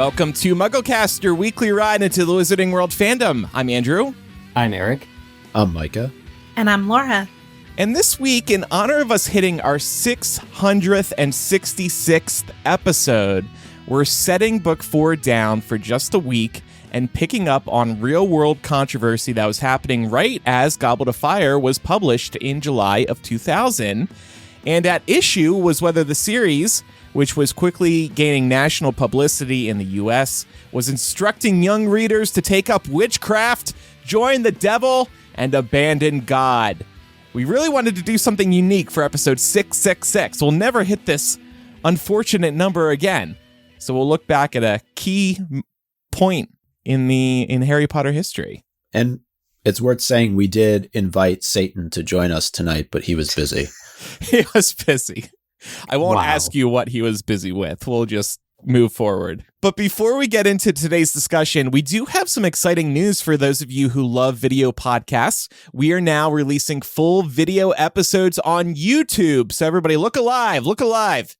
Welcome to MuggleCast, your weekly ride into the Wizarding World fandom. I'm Andrew. I'm Eric. I'm Micah. And I'm Laura. And this week, in honor of us hitting our 666th episode, we're setting Book 4 down for just a week and picking up on real-world controversy that was happening right as Goblet of Fire was published in July of 2000. And at issue was whether the series, which was quickly gaining national publicity in the U.S., was instructing young readers to take up witchcraft, join the devil, and abandon God. We really wanted to do something unique for episode 666. We'll never hit this unfortunate number again. So we'll look back at a key point in Harry Potter history. And it's worth saying we did invite Satan to join us tonight, but he was busy. He was busy. I won't ask you what he was busy with. We'll just move forward. But before we get into today's discussion, we do have some exciting news for those of you who love video podcasts. We are now releasing full video episodes on YouTube. So everybody look alive, look alive.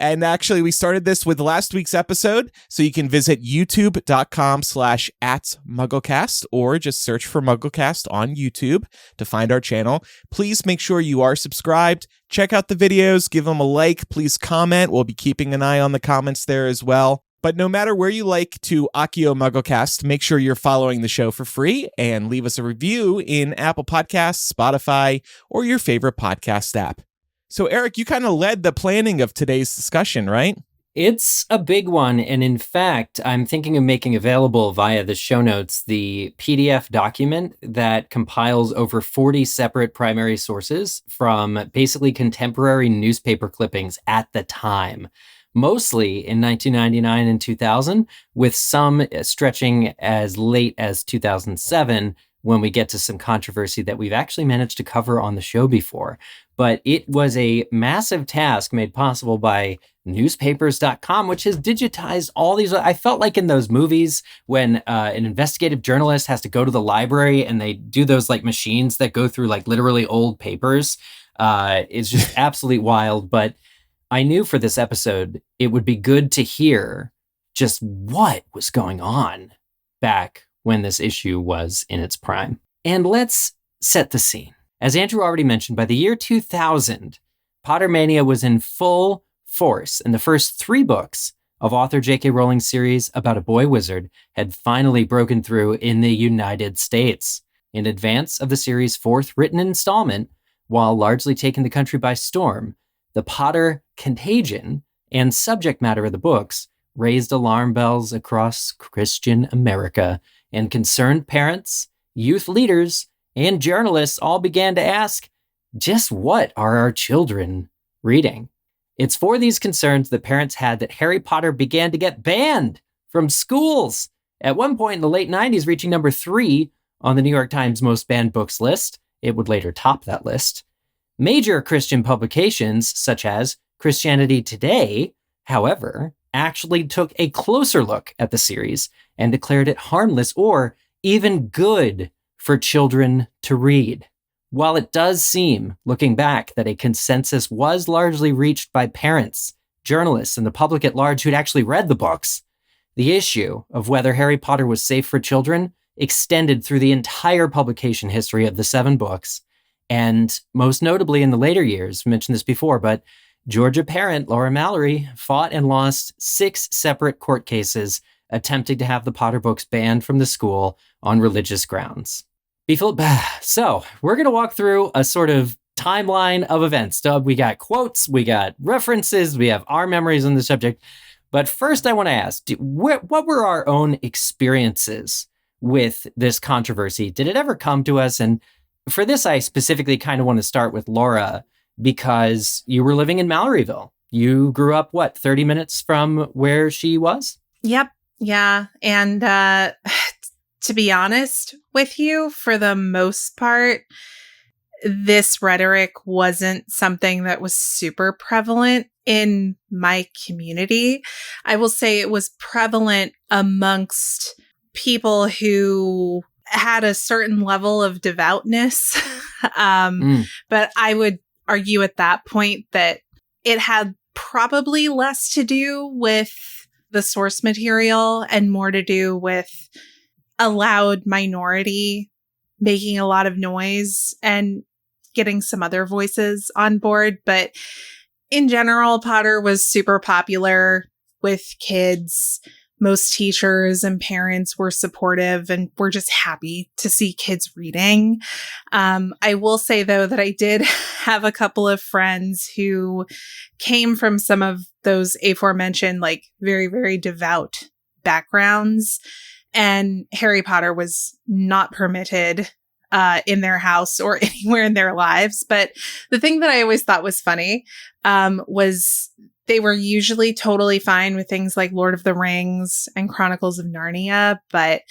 And actually, we started this with last week's episode, so you can visit youtube.com/@MuggleCast or just search for MuggleCast on YouTube to find our channel. Please make sure you are subscribed. Check out the videos, give them a like, please comment. We'll be keeping an eye on the comments there as well. But no matter where you like to Accio MuggleCast, make sure you're following the show for free and leave us a review in Apple Podcasts, Spotify, or your favorite podcast app. So, Eric, you kind of led the planning of today's discussion, right? It's a big one. And in fact, I'm thinking of making available via the show notes the PDF document that compiles over 40 separate primary sources from basically contemporary newspaper clippings at the time, mostly in 1999 and 2000, with some stretching as late as 2007 when we get to some controversy that we've actually managed to cover on the show before. But it was a massive task made possible by newspapers.com, which has digitized all these. I felt like in those movies when an investigative journalist has to go to the library and they do those like machines that go through like literally old papers. It's just absolutely wild. But I knew for this episode, it would be good to hear just what was going on back when this issue was in its prime. And let's set the scene. As Andrew already mentioned, by the year 2000, Pottermania was in full force, and the first 3 books of author J.K. Rowling's series about a boy wizard had finally broken through in the United States. In advance of the series' 4th written installment, while largely taking the country by storm, the Potter contagion and subject matter of the books raised alarm bells across Christian America, and concerned parents, youth leaders, and journalists all began to ask, just what are our children reading? It's for these concerns that parents had that Harry Potter began to get banned from schools, at one point in the late 90s reaching number 3 on the New York Times most banned books list. It would later top that list. Major Christian publications, such as Christianity Today, however, actually took a closer look at the series and declared it harmless or even good for children to read. While it does seem, looking back, that a consensus was largely reached by parents, journalists, and the public at large who'd actually read the books, the issue of whether Harry Potter was safe for children extended through the entire publication history of the 7 books. And most notably in the later years, we mentioned this before, but Georgia parent Laura Mallory fought and lost 6 separate court cases attempting to have the Potter books banned from the school on religious grounds. So we're going to walk through a sort of timeline of events. We got quotes, we got references, we have our memories on the subject. But first I want to ask, what were our own experiences with this controversy? Did it ever come to us? And for this, I specifically kind of want to start with Laura, because you were living in Malloryville. You grew up, 30 minutes from where she was? Yep. Yeah. And to be honest with you, for the most part, this rhetoric wasn't something that was super prevalent in my community. I will say it was prevalent amongst people who had a certain level of devoutness. But I would argue at that point that it had probably less to do with the source material and more to do with a loud minority making a lot of noise and getting some other voices on board. But in general, Potter was super popular with kids. Most teachers and parents were supportive and were just happy to see kids reading. I will say, though, that I did have a couple of friends who came from some of those aforementioned, like very, very devout backgrounds. And Harry Potter was not permitted in their house or anywhere in their lives. But the thing that I always thought was funny was they were usually totally fine with things like Lord of the Rings and Chronicles of Narnia. But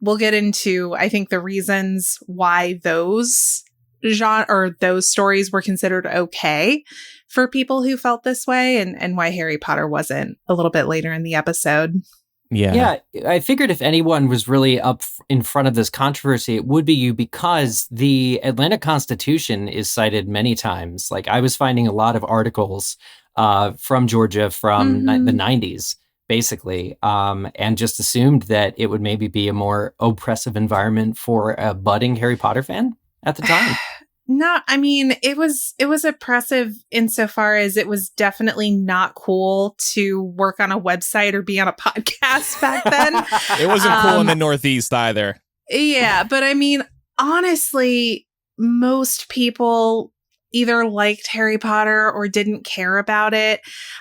we'll get into, I think, the reasons why those those stories were considered okay for people who felt this way, and why Harry Potter wasn't a little bit later in the episode. Yeah, I figured if anyone was really up in front of this controversy, it would be you, because the Atlanta Constitution is cited many times. Like, I was finding a lot of articles from Georgia from the 90s, basically, and just assumed that it would maybe be a more oppressive environment for a budding Harry Potter fan at the time. No, I mean, it was oppressive insofar as it was definitely not cool to work on a website or be on a podcast back then. It wasn't cool in the Northeast either. Yeah, but I mean, honestly, most people either liked Harry Potter or didn't care about it.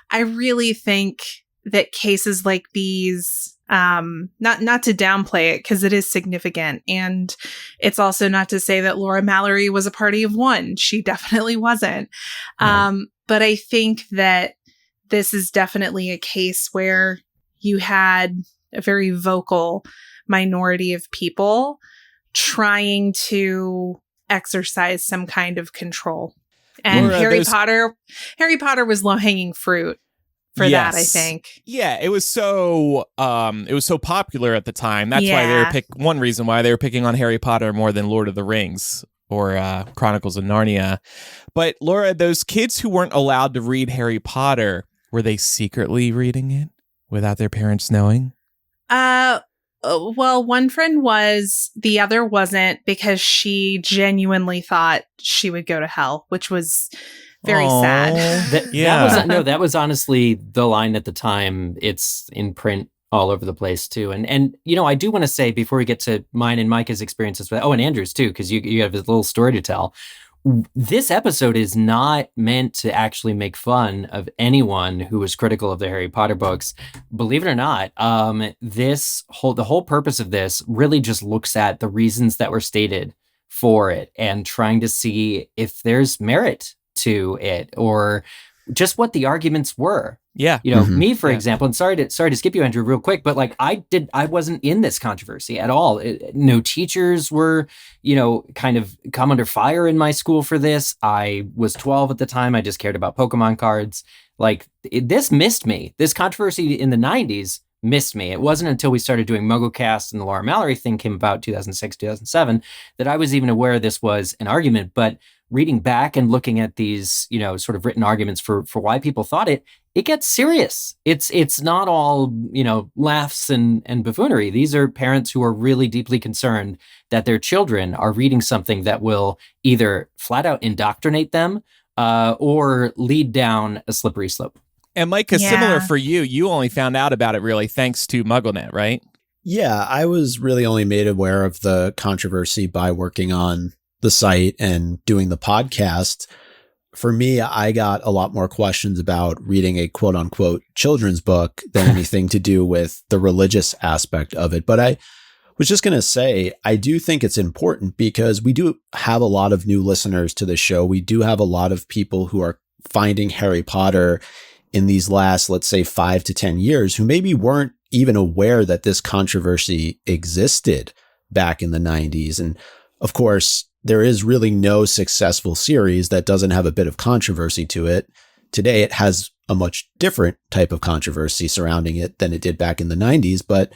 I really think that cases like these, not to downplay it, because it is significant, and it's also not to say that Laura Mallory was a party of one. She definitely wasn't. But I think that this is definitely a case where you had a very vocal minority of people trying to exercise some kind of control. And Harry Potter was low-hanging fruit for that, I think. Yeah, it was so popular at the time. That's why they were one reason why they were picking on Harry Potter more than Lord of the Rings or Chronicles of Narnia. But Laura, those kids who weren't allowed to read Harry Potter, were they secretly reading it without their parents knowing? Well, one friend was, the other wasn't, because she genuinely thought she would go to hell, which was very sad. That was honestly the line at the time. It's in print all over the place too. And you know, I do want to say, before we get to mine and Micah's experiences with, and Andrew's too, because you have a little story to tell. This episode is not meant to actually make fun of anyone who was critical of the Harry Potter books. Believe it or not, the whole purpose of this really just looks at the reasons that were stated for it and trying to see if there's merit to it, or just what the arguments were. Yeah. You know, me, for example, and sorry to skip you, Andrew, real quick, but like I wasn't in this controversy at all. No teachers were, kind of come under fire in my school for this. I was 12 at the time. I just cared about Pokemon cards. Like this missed me. This controversy in the 90s missed me. It wasn't until we started doing MuggleCast and the Laura Mallory thing came about 2006, 2007, that I was even aware this was an argument. But reading back and looking at these, sort of written arguments for why people thought it gets serious. It's not all, laughs and buffoonery. These are parents who are really deeply concerned that their children are reading something that will either flat out indoctrinate them or lead down a slippery slope. And Micah, similar for you, you only found out about it really thanks to MuggleNet, right? Yeah, I was really only made aware of the controversy by working on the site and doing the podcast. For me, I got a lot more questions about reading a quote unquote children's book than anything to do with the religious aspect of it. But I was just going to say, I do think it's important because we do have a lot of new listeners to the show. We do have a lot of people who are finding Harry Potter in these last, let's say, 5 to 10 years, who maybe weren't even aware that this controversy existed back in the 90s. And of course, there is really no successful series that doesn't have a bit of controversy to it. Today, it has a much different type of controversy surrounding it than it did back in the 90s. But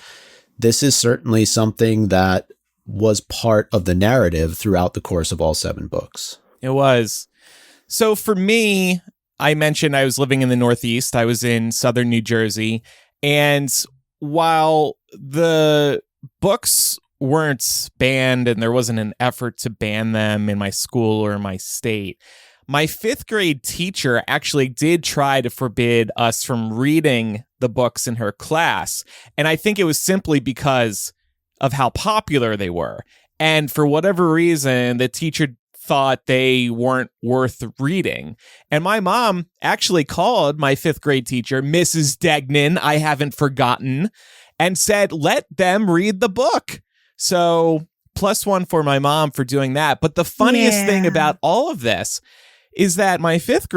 this is certainly something that was part of the narrative throughout the course of all 7 books. It was. So for me, I mentioned I was living in the Northeast. I was in southern New Jersey. And while the books weren't banned and there wasn't an effort to ban them in my school or in my state, my 5th grade teacher actually did try to forbid us from reading the books in her class. And I think it was simply because of how popular they were. And for whatever reason, the teacher thought they weren't worth reading. And my mom actually called my 5th grade teacher, Mrs. Degnan, I haven't forgotten, and said, let them read the book. So +1 for my mom for doing that. But the funniest thing about all of this is that my 5th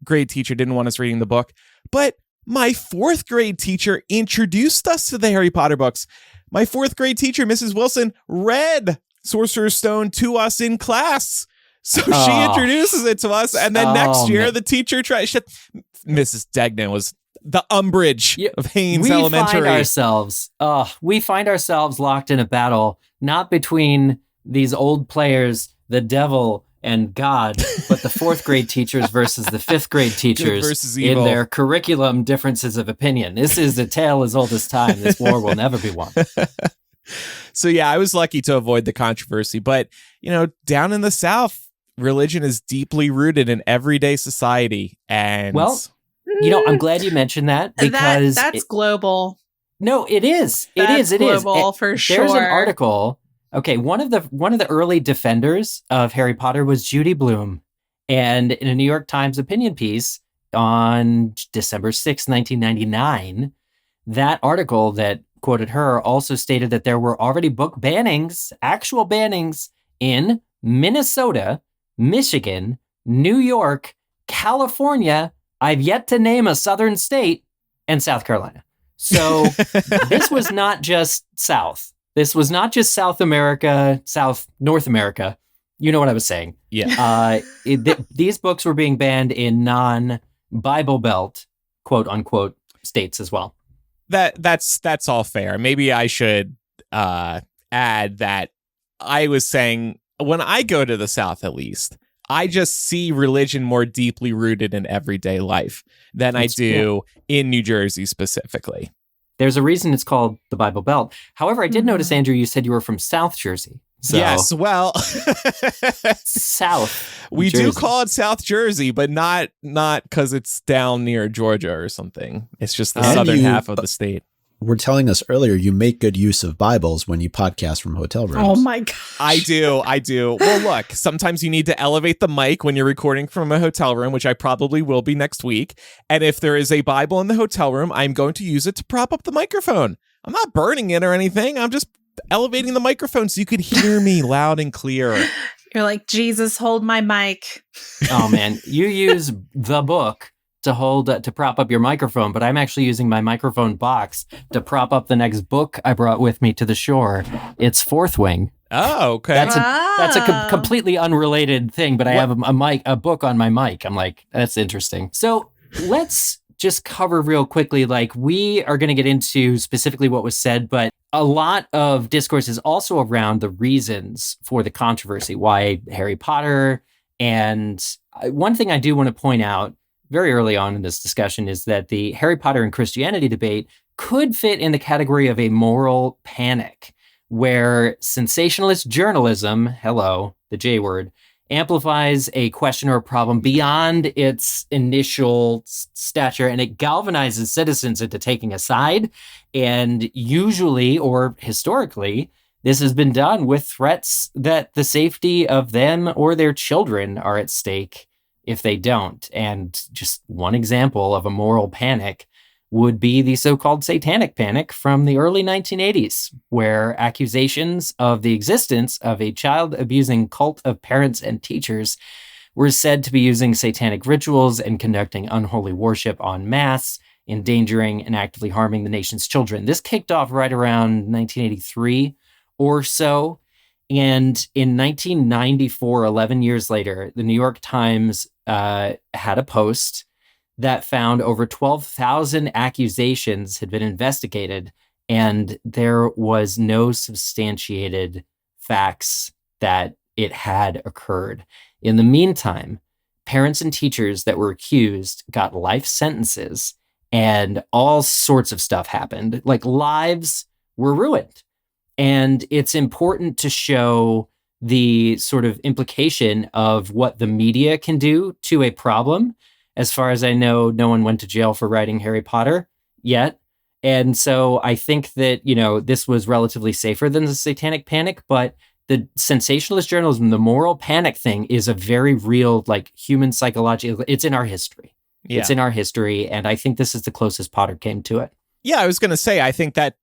grade teacher didn't want us reading the book, but my 4th grade teacher introduced us to the Harry Potter books. My 4th grade teacher, Mrs. Wilson, read Sorcerer's Stone to us in class. So she introduces it to us, and then next year the teacher tries. Mrs. Degnan was the Umbridge of Haynes Elementary. We find ourselves locked in a battle, not between these old players, the devil and God, but the 4th grade teachers versus the 5th grade teachers in their curriculum differences of opinion. This is a tale as old as time. This war will never be won. So yeah, I was lucky to avoid the controversy, but down in the South, religion is deeply rooted in everyday society. And I'm glad you mentioned that, because that's global. No, it is. It is global for sure. There's an article. Okay, one of the early defenders of Harry Potter was Judy Blume, and in a New York Times opinion piece on December 6, 1999, that article that quoted her also stated that there were already book bannings, actual bannings in Minnesota, Michigan, New York, California, I've yet to name a southern state, and South Carolina. So this was not just South. This was not just South America, North America. You know what I was saying. Yeah. These books were being banned in non-Bible Belt, quote unquote, states as well. That's all fair. Maybe I should add that I was saying, when I go to the South, at least, I just see religion more deeply rooted in everyday life than I do in New Jersey specifically. There's a reason it's called the Bible Belt. However, I did notice, Andrew, you said you were from South Jersey. So yes, well, South. We Jersey. do call it South Jersey, but not because it's down near Georgia or something. It's just the southern half of the state. Were telling us earlier you make good use of Bibles when you podcast from hotel rooms. Oh my god! I do. Well, look, sometimes you need to elevate the mic when you're recording from a hotel room, which I probably will be next week. And if there is a Bible in the hotel room, I'm going to use it to prop up the microphone. I'm not burning it or anything. I'm just elevating the microphone so you could hear me loud and clear. You're like, Jesus, hold my mic. Oh man, you use the book to prop up your microphone, but I'm actually using my microphone box to prop up the next book I brought with me to the shore. It's Fourth Wing. Oh, okay. That's a completely unrelated thing, but I have a book on my mic. I'm like, that's interesting. So let's just cover real quickly, like we are going to get into specifically what was said, but a lot of discourse is also around the reasons for the controversy, why Harry Potter. And one thing I do want to point out very early on in this discussion is that the Harry Potter and Christianity debate could fit in the category of a moral panic, where sensationalist journalism, hello, the J word, amplifies a question or a problem beyond its initial stature, and it galvanizes citizens into taking a side. And usually, or historically, this has been done with threats that the safety of them or their children are at stake if they don't. And just one example of a moral panic would be the so-called satanic panic from the early 1980s, where accusations of the existence of a child-abusing cult of parents and teachers were said to be using satanic rituals and conducting unholy worship en masse, endangering and actively harming the nation's children. This kicked off right around 1983 or so. And in 1994, 11 years later, the New York Times had a post that found over 12,000 accusations had been investigated, and there was no substantiated facts that it had occurred. In the meantime, parents and teachers that were accused got life sentences, and all sorts of stuff happened. Like, lives were ruined. And it's important to show the sort of implication of what the media can do to a problem. As far as I know, no one went to jail for writing Harry Potter yet. And so I think that, this was relatively safer than the Satanic Panic, but the sensationalist journalism, the moral panic thing is a very real, like, human psychological, it's in our history. Yeah. It's in our history. And I think this is the closest Potter came to it. Yeah, I was going to say, I think that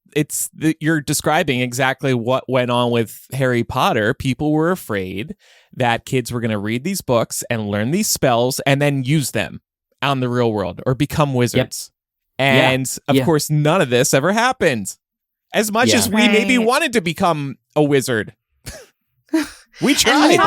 you're describing exactly what went on with Harry Potter. People were afraid that kids were going to read these books and learn these spells and then use them out in the real world or become wizards. Yep. And of course, none of this ever happened. As much as we maybe wanted to become a wizard. We tried.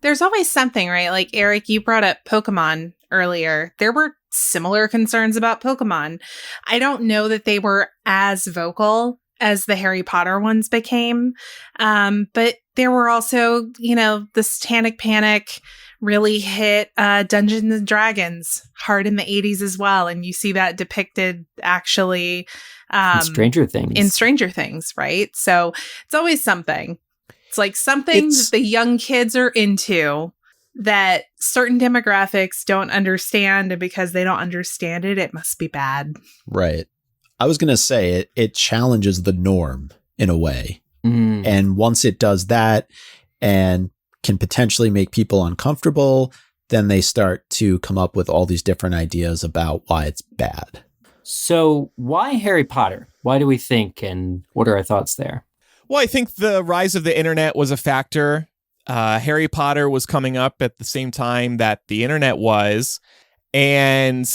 There's always something, right? Like, Eric, you brought up Pokemon earlier. There were similar concerns about Pokemon. I don't know that they were as vocal as the Harry Potter ones became. But there were also, the Satanic Panic really hit Dungeons and Dragons hard in the 80s as well. And you see that depicted actually in Stranger Things, right? So it's always something. It's like something that the young kids are into that certain demographics don't understand, and because they don't understand it, it must be bad. Right. I was going to say it challenges the norm in a way. And once it does that and can potentially make people uncomfortable, then they start to come up with all these different ideas about why it's bad. So why Harry Potter? Why do we think, and what are our thoughts there? Well, I think the rise of the internet was a factor. Harry Potter was coming up at the same time that the internet was. And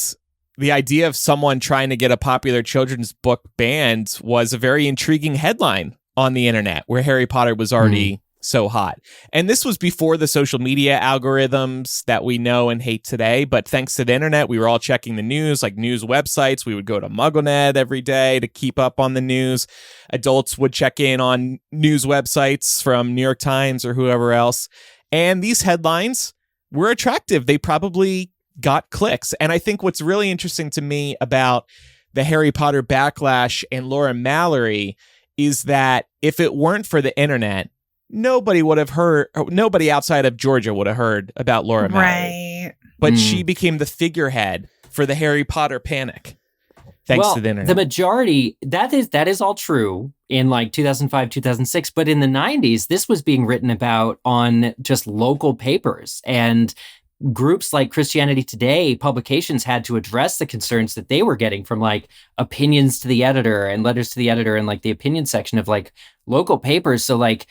the idea of someone trying to get a popular children's book banned was a very intriguing headline on the internet, where Harry Potter was already so hot. And this was before the social media algorithms that we know and hate today. But thanks to the internet, we were all checking the news, like news websites. We would go to MuggleNet every day to keep up on the news. Adults would check in on news websites from New York Times or whoever else. And these headlines were attractive. They probably got clicks. And I think what's really interesting to me about the Harry Potter backlash and Laura Mallory is that if it weren't for the internet, nobody outside of Georgia would have heard about Laura Mallory. Right. But she became the figurehead for the Harry Potter panic. Thanks to the internet. The majority, that is all true in like 2005, 2006. But in the 90s, this was being written about on just local papers. And groups like Christianity Today, publications had to address the concerns that they were getting from like opinions to the editor and letters to the editor and like the opinion section of like local papers. So like,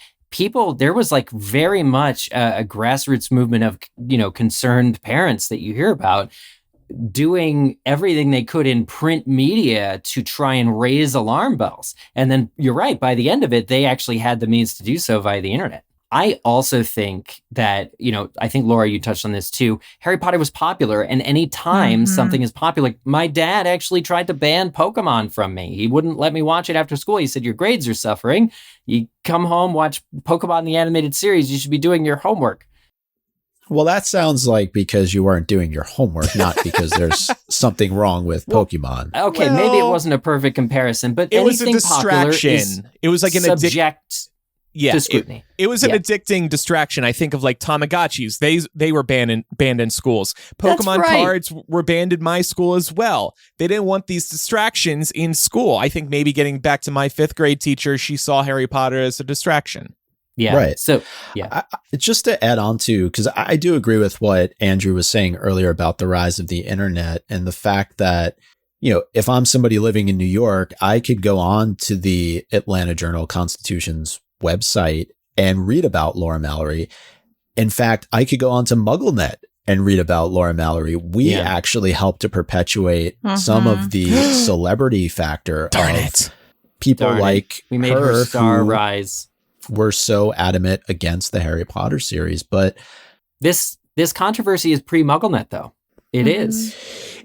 there was like very much a grassroots movement of, concerned parents that you hear about doing everything they could in print media to try and raise alarm bells. And then you're right, by the end of it, they actually had the means to do so via the internet. I also think that, I think, Laura, you touched on this too. Harry Potter was popular, and anytime something is popular, my dad actually tried to ban Pokemon from me. He wouldn't let me watch it after school. He said, your grades are suffering. You come home, watch Pokemon the animated series. You should be doing your homework. Well, that sounds like because you weren't doing your homework, not because there's something wrong with Pokemon. Okay, maybe it wasn't a perfect comparison, but it was a distraction. It was like an subject to scrutiny. It was an addicting distraction. I think of like Tamagotchis. They were banned in schools. Pokemon cards were banned in my school as well. They didn't want these distractions in school. I think maybe getting back to my 5th grade teacher, she saw Harry Potter as a distraction. Yeah. Right. So, just to add on to, because I do agree with what Andrew was saying earlier about the rise of the internet and the fact that, if I'm somebody living in New York, I could go on to the Atlanta Journal-Constitution's website and read about Laura Mallory. In fact, I could go on to MuggleNet and read about Laura Mallory. We actually helped to perpetuate some of the celebrity factor of people like we made her star rise. Were so adamant against the Harry Potter series. But this controversy is pre-MuggleNet, though. It is.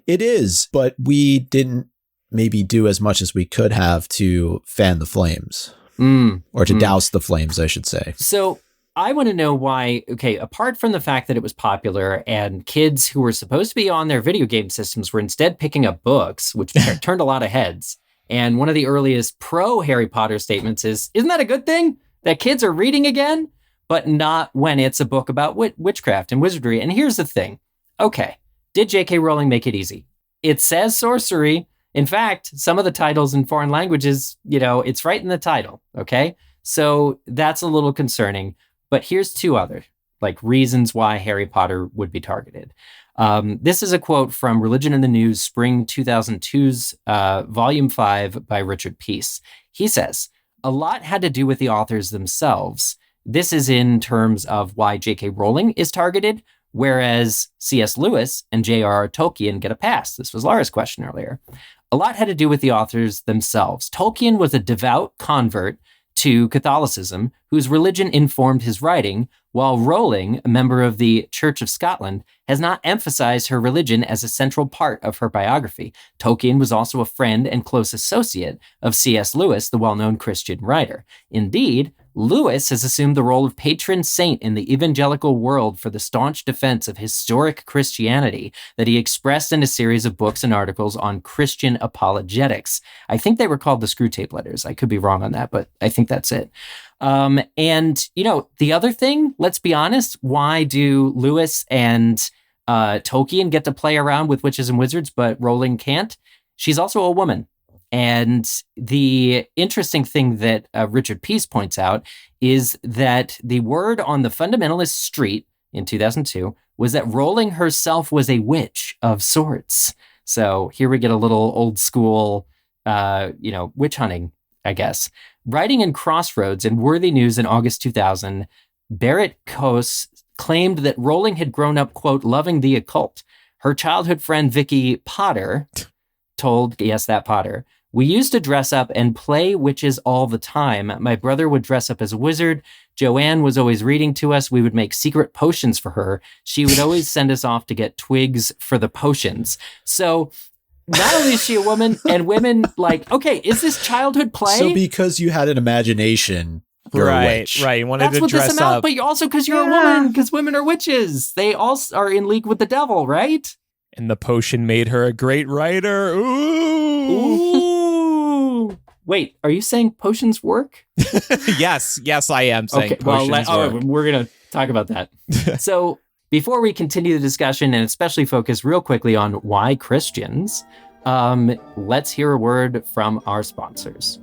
It is, but we didn't maybe do as much as we could have to fan the flames. Or to douse the flames, I should say. So I want to know why, okay, apart from the fact that it was popular and kids who were supposed to be on their video game systems were instead picking up books, which turned a lot of heads. And one of the earliest pro Harry Potter statements is, isn't that a good thing that kids are reading again? But not when it's a book about witchcraft and wizardry. And here's the thing. Okay, did J.K. Rowling make it easy? It says sorcery. In fact, some of the titles in foreign languages, it's right in the title, okay? So that's a little concerning. But here's two other reasons why Harry Potter would be targeted. This is a quote from Religion in the News, Spring 2002's Volume 5 by Richard Peace. He says, a lot had to do with the authors themselves. This is in terms of why J.K. Rowling is targeted, whereas C.S. Lewis and J.R.R. Tolkien get a pass. This was Laura's question earlier. A lot had to do with the authors themselves. Tolkien was a devout convert to Catholicism, whose religion informed his writing, while Rowling, a member of the Church of Scotland, has not emphasized her religion as a central part of her biography. Tolkien was also a friend and close associate of C.S. Lewis, the well-known Christian writer. Indeed, Lewis has assumed the role of patron saint in the evangelical world for the staunch defense of historic Christianity that he expressed in a series of books and articles on Christian apologetics. I think they were called the Screwtape Letters. I could be wrong on that, but I think that's it. And, the other thing, let's be honest, why do Lewis and Tolkien get to play around with witches and wizards, but Rowling can't? She's also a woman. And the interesting thing that Richard Peace points out is that the word on the fundamentalist street in 2002 was that Rowling herself was a witch of sorts. So here we get a little old school, witch hunting, I guess. Writing in Crossroads and Worthy News in August 2000, Barrett Coase claimed that Rowling had grown up, quote, loving the occult. Her childhood friend Vicky Potter told, yes, that Potter, we used to dress up and play witches all the time. My brother would dress up as a wizard. Joanne was always reading to us. We would make secret potions for her. She would always send us off to get twigs for the potions. So not only is she a woman, and women okay, is this childhood play? So because you had an imagination, you're a witch. Right. You wanted That's to what dress this amount, up. but also because you're a woman, because women are witches. They all are in league with the devil, right? And the potion made her a great writer. Ooh. Wait, are you saying potions work? Yes, I am saying potions work. We're going to talk about that. So before we continue the discussion and especially focus real quickly on why Christians, let's hear a word from our sponsors.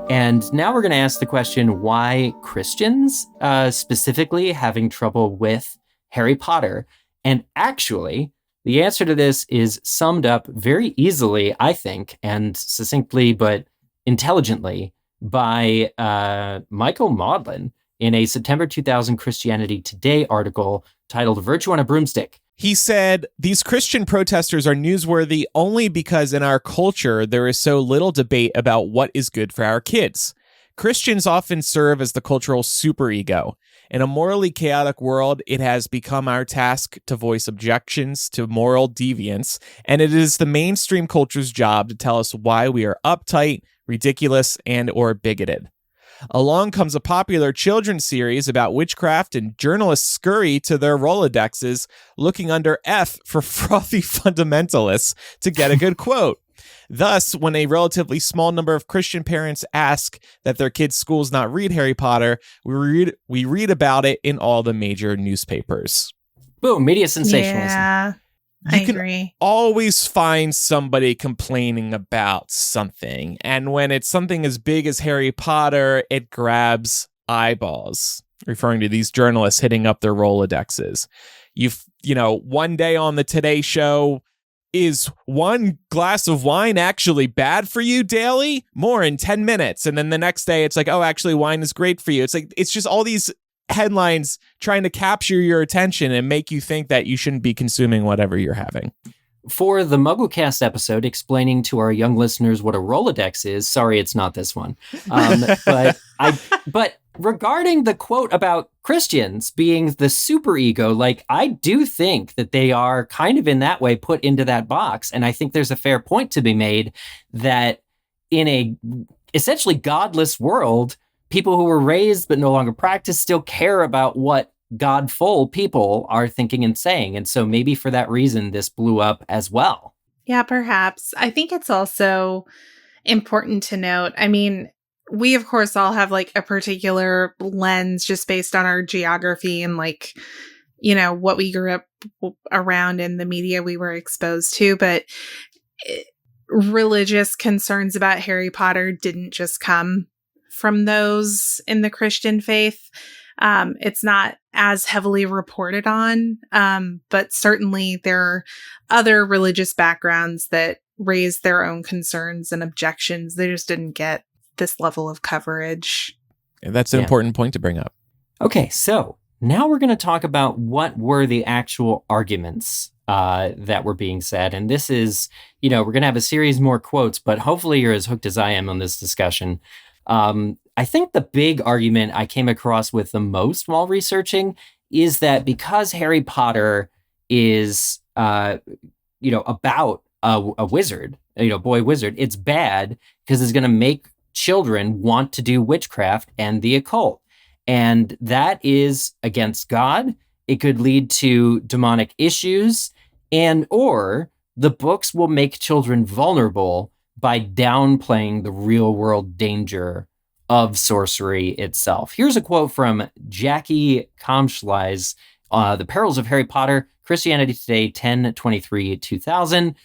And now we're going to ask the question, why Christians, specifically having trouble with Harry Potter? And actually, the answer to this is summed up very easily, I think, and succinctly but intelligently by Michael Maudlin in a September 2000 Christianity Today article titled Virtue on a Broomstick. He said, these Christian protesters are newsworthy only because in our culture there is so little debate about what is good for our kids. Christians often serve as the cultural superego. In a morally chaotic world, it has become our task to voice objections to moral deviance, and it is the mainstream culture's job to tell us why we are uptight, ridiculous, and or bigoted. Along comes a popular children's series about witchcraft, and journalists scurry to their Rolodexes looking under F for frothy fundamentalists to get a good quote. Thus, when a relatively small number of Christian parents ask that their kids' schools not read Harry Potter, we read about it in all the major newspapers. Boom, media sensationalism. Yeah, I agree. Always find somebody complaining about something. And when it's something as big as Harry Potter, it grabs eyeballs, referring to these journalists hitting up their Rolodexes. One day on the Today Show, is one glass of wine actually bad for you daily? More in 10 minutes. And then the next day it's like, oh, actually wine is great for you. It's like, it's just all these headlines trying to capture your attention and make you think that you shouldn't be consuming whatever you're having. For the MuggleCast episode explaining to our young listeners what a Rolodex is, sorry, it's not this one. But regarding the quote about Christians being the superego, like, I do think that they are kind of in that way put into that box. And I think there's a fair point to be made that in a essentially godless world, people who were raised but no longer practice still care about what godful people are thinking and saying. And so maybe for that reason, this blew up as well. Yeah, perhaps. I think it's also important to note. I mean, we, of course, all have like a particular lens just based on our geography and like, you know, what we grew up around in the media we were exposed to. But religious concerns about Harry Potter didn't just come from those in the Christian faith. It's not as heavily reported on, but certainly there are other religious backgrounds that raise their own concerns and objections. They just didn't get this level of coverage. That's an important point to bring up. Okay, so now we're going to talk about what were the actual arguments that were being said. And this is, you know, we're going to have a series more quotes, but hopefully you're as hooked as I am on this discussion. I think the big argument I came across with the most while researching is that because Harry Potter is, you know, about a wizard, you know, boy wizard, it's bad because it's going to make children want to do witchcraft and the occult. And that is against God. It could lead to demonic issues, and or the books will make children vulnerable by downplaying the real world danger of sorcery itself. Here's a quote from Jackie Kamschlei's The Perils of Harry Potter, Christianity Today, 10/23/2000.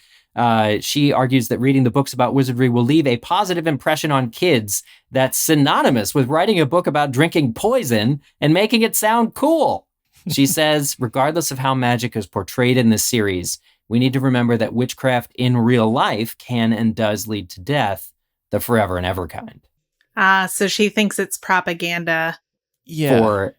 She argues that reading the books about wizardry will leave a positive impression on kids that's synonymous with writing a book about drinking poison and making it sound cool. She says, regardless of how magic is portrayed in this series, we need to remember that witchcraft in real life can and does lead to death, the forever and ever kind. So she thinks it's propaganda. Yeah.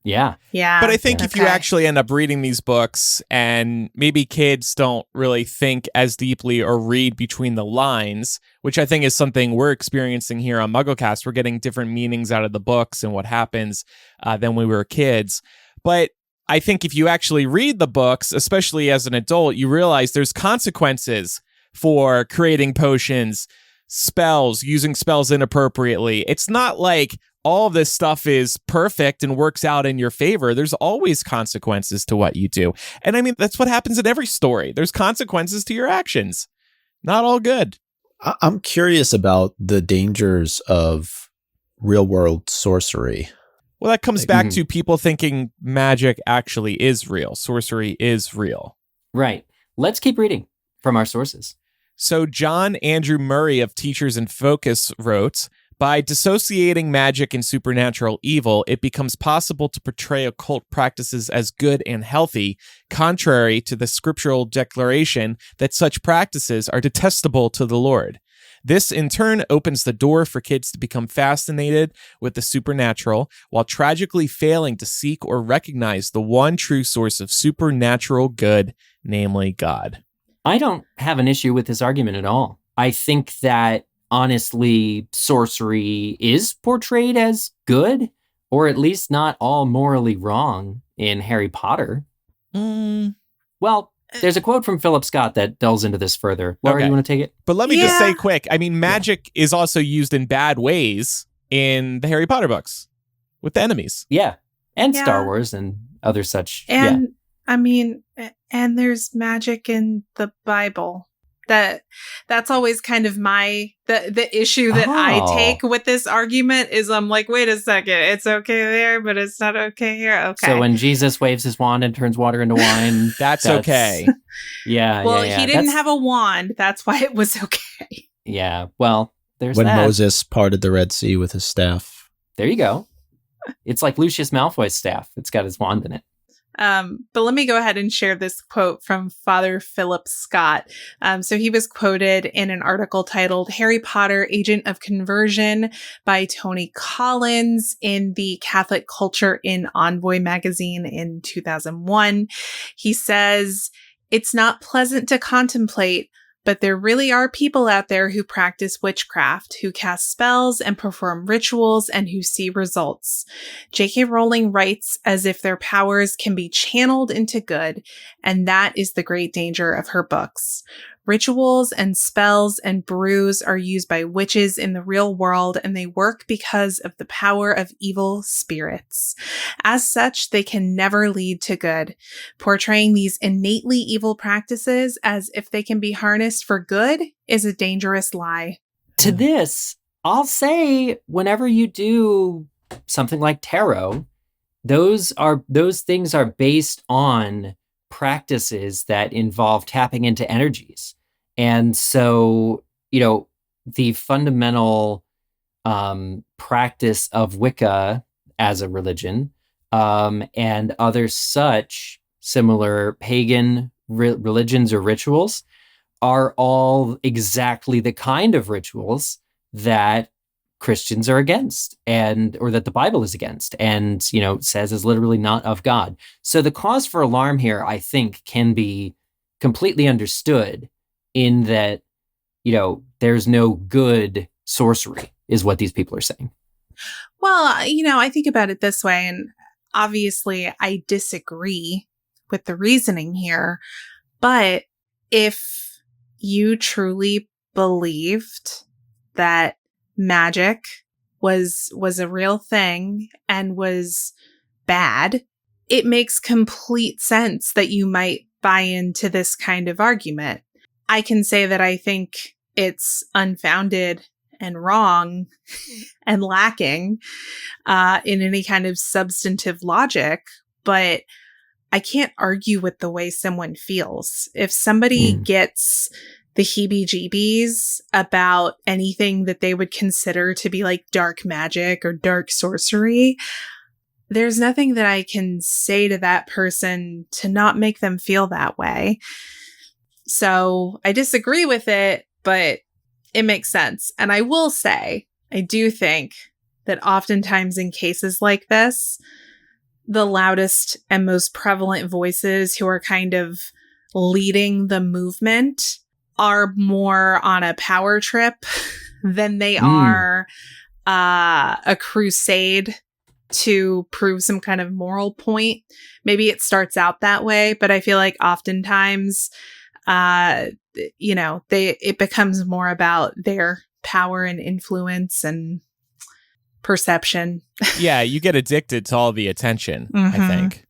Yeah. But I think if you actually end up reading these books and maybe kids don't really think as deeply or read between the lines, which I think is something we're experiencing here on MuggleCast, we're getting different meanings out of the books and what happens than when we were kids. But I think if you actually read the books, especially as an adult, you realize there's consequences for creating potions, spells, using spells inappropriately. It's not like all of this stuff is perfect and works out in your favor. There's always consequences to what you do. And I mean, that's what happens in every story. There's consequences to your actions. Not all good. I'm curious about the dangers of real world sorcery. Well, that comes back to people thinking magic actually is real. Sorcery is real. Right. Let's keep reading from our sources. So John Andrew Murray of Teachers in Focus wrote, by dissociating magic and supernatural evil, it becomes possible to portray occult practices as good and healthy, contrary to the scriptural declaration that such practices are detestable to the Lord. This, in turn, opens the door for kids to become fascinated with the supernatural, while tragically failing to seek or recognize the one true source of supernatural good, namely God. I don't have an issue with this argument at all. I think that, honestly, sorcery is portrayed as good, or at least not all morally wrong in Harry Potter. Well, there's a quote from Philip Scott that delves into this further. Laura, you want to take it? But let me just say quick. I mean, magic is also used in bad ways in the Harry Potter books with the enemies. Yeah. And Star Wars and other such. And I mean, and there's magic in the Bible. That's always kind of the issue that I take with this argument is I'm like, wait a second, it's okay there, but it's not okay here. Okay. So when Jesus waves his wand and turns water into wine, that's okay. Yeah. Well, he didn't have a wand. That's why it was okay. Yeah. Well, there's when that. Moses parted the Red Sea with his staff. There you go. It's like Lucius Malfoy's staff. It's got his wand in it. But let me go ahead and share this quote from Father Philip Scott. So he was quoted in an article titled Harry Potter, Agent of Conversion by Tony Collins in the Catholic Culture in Envoy magazine in 2001. He says, "It's not pleasant to contemplate, but there really are people out there who practice witchcraft, who cast spells and perform rituals, and who see results. J.K. Rowling writes as if their powers can be channeled into good, and that is the great danger of her books. Rituals and spells and brews are used by witches in the real world, and they work because of the power of evil spirits. As such, they can never lead to good. Portraying these innately evil practices as if they can be harnessed for good is a dangerous lie. To this, I'll say whenever you do something like tarot, those things are based on practices that involve tapping into energies. And so, the fundamental practice of Wicca as a religion and other such similar pagan religions or rituals are all exactly the kind of rituals that Christians are against, or that the Bible is against, and says is literally not of God. So the cause for alarm here, I think, can be completely understood in that, there's no good sorcery, is what these people are saying. Well, I think about it this way, and obviously I disagree with the reasoning here, but if you truly believed that magic was a real thing and was bad, it makes complete sense that you might buy into this kind of argument. I can say that I think it's unfounded and wrong and lacking in any kind of substantive logic, but I can't argue with the way someone feels. If somebody gets the heebie-jeebies about anything that they would consider to be like dark magic or dark sorcery, there's nothing that I can say to that person to not make them feel that way. So I disagree with it, but it makes sense. And I will say, I do think that oftentimes in cases like this, the loudest and most prevalent voices who are kind of leading the movement are more on a power trip than they are a crusade to prove some kind of moral point. Maybe it starts out that way, but I feel like oftentimes it becomes more about their power and influence and perception. Yeah, you get addicted to all the attention, I think.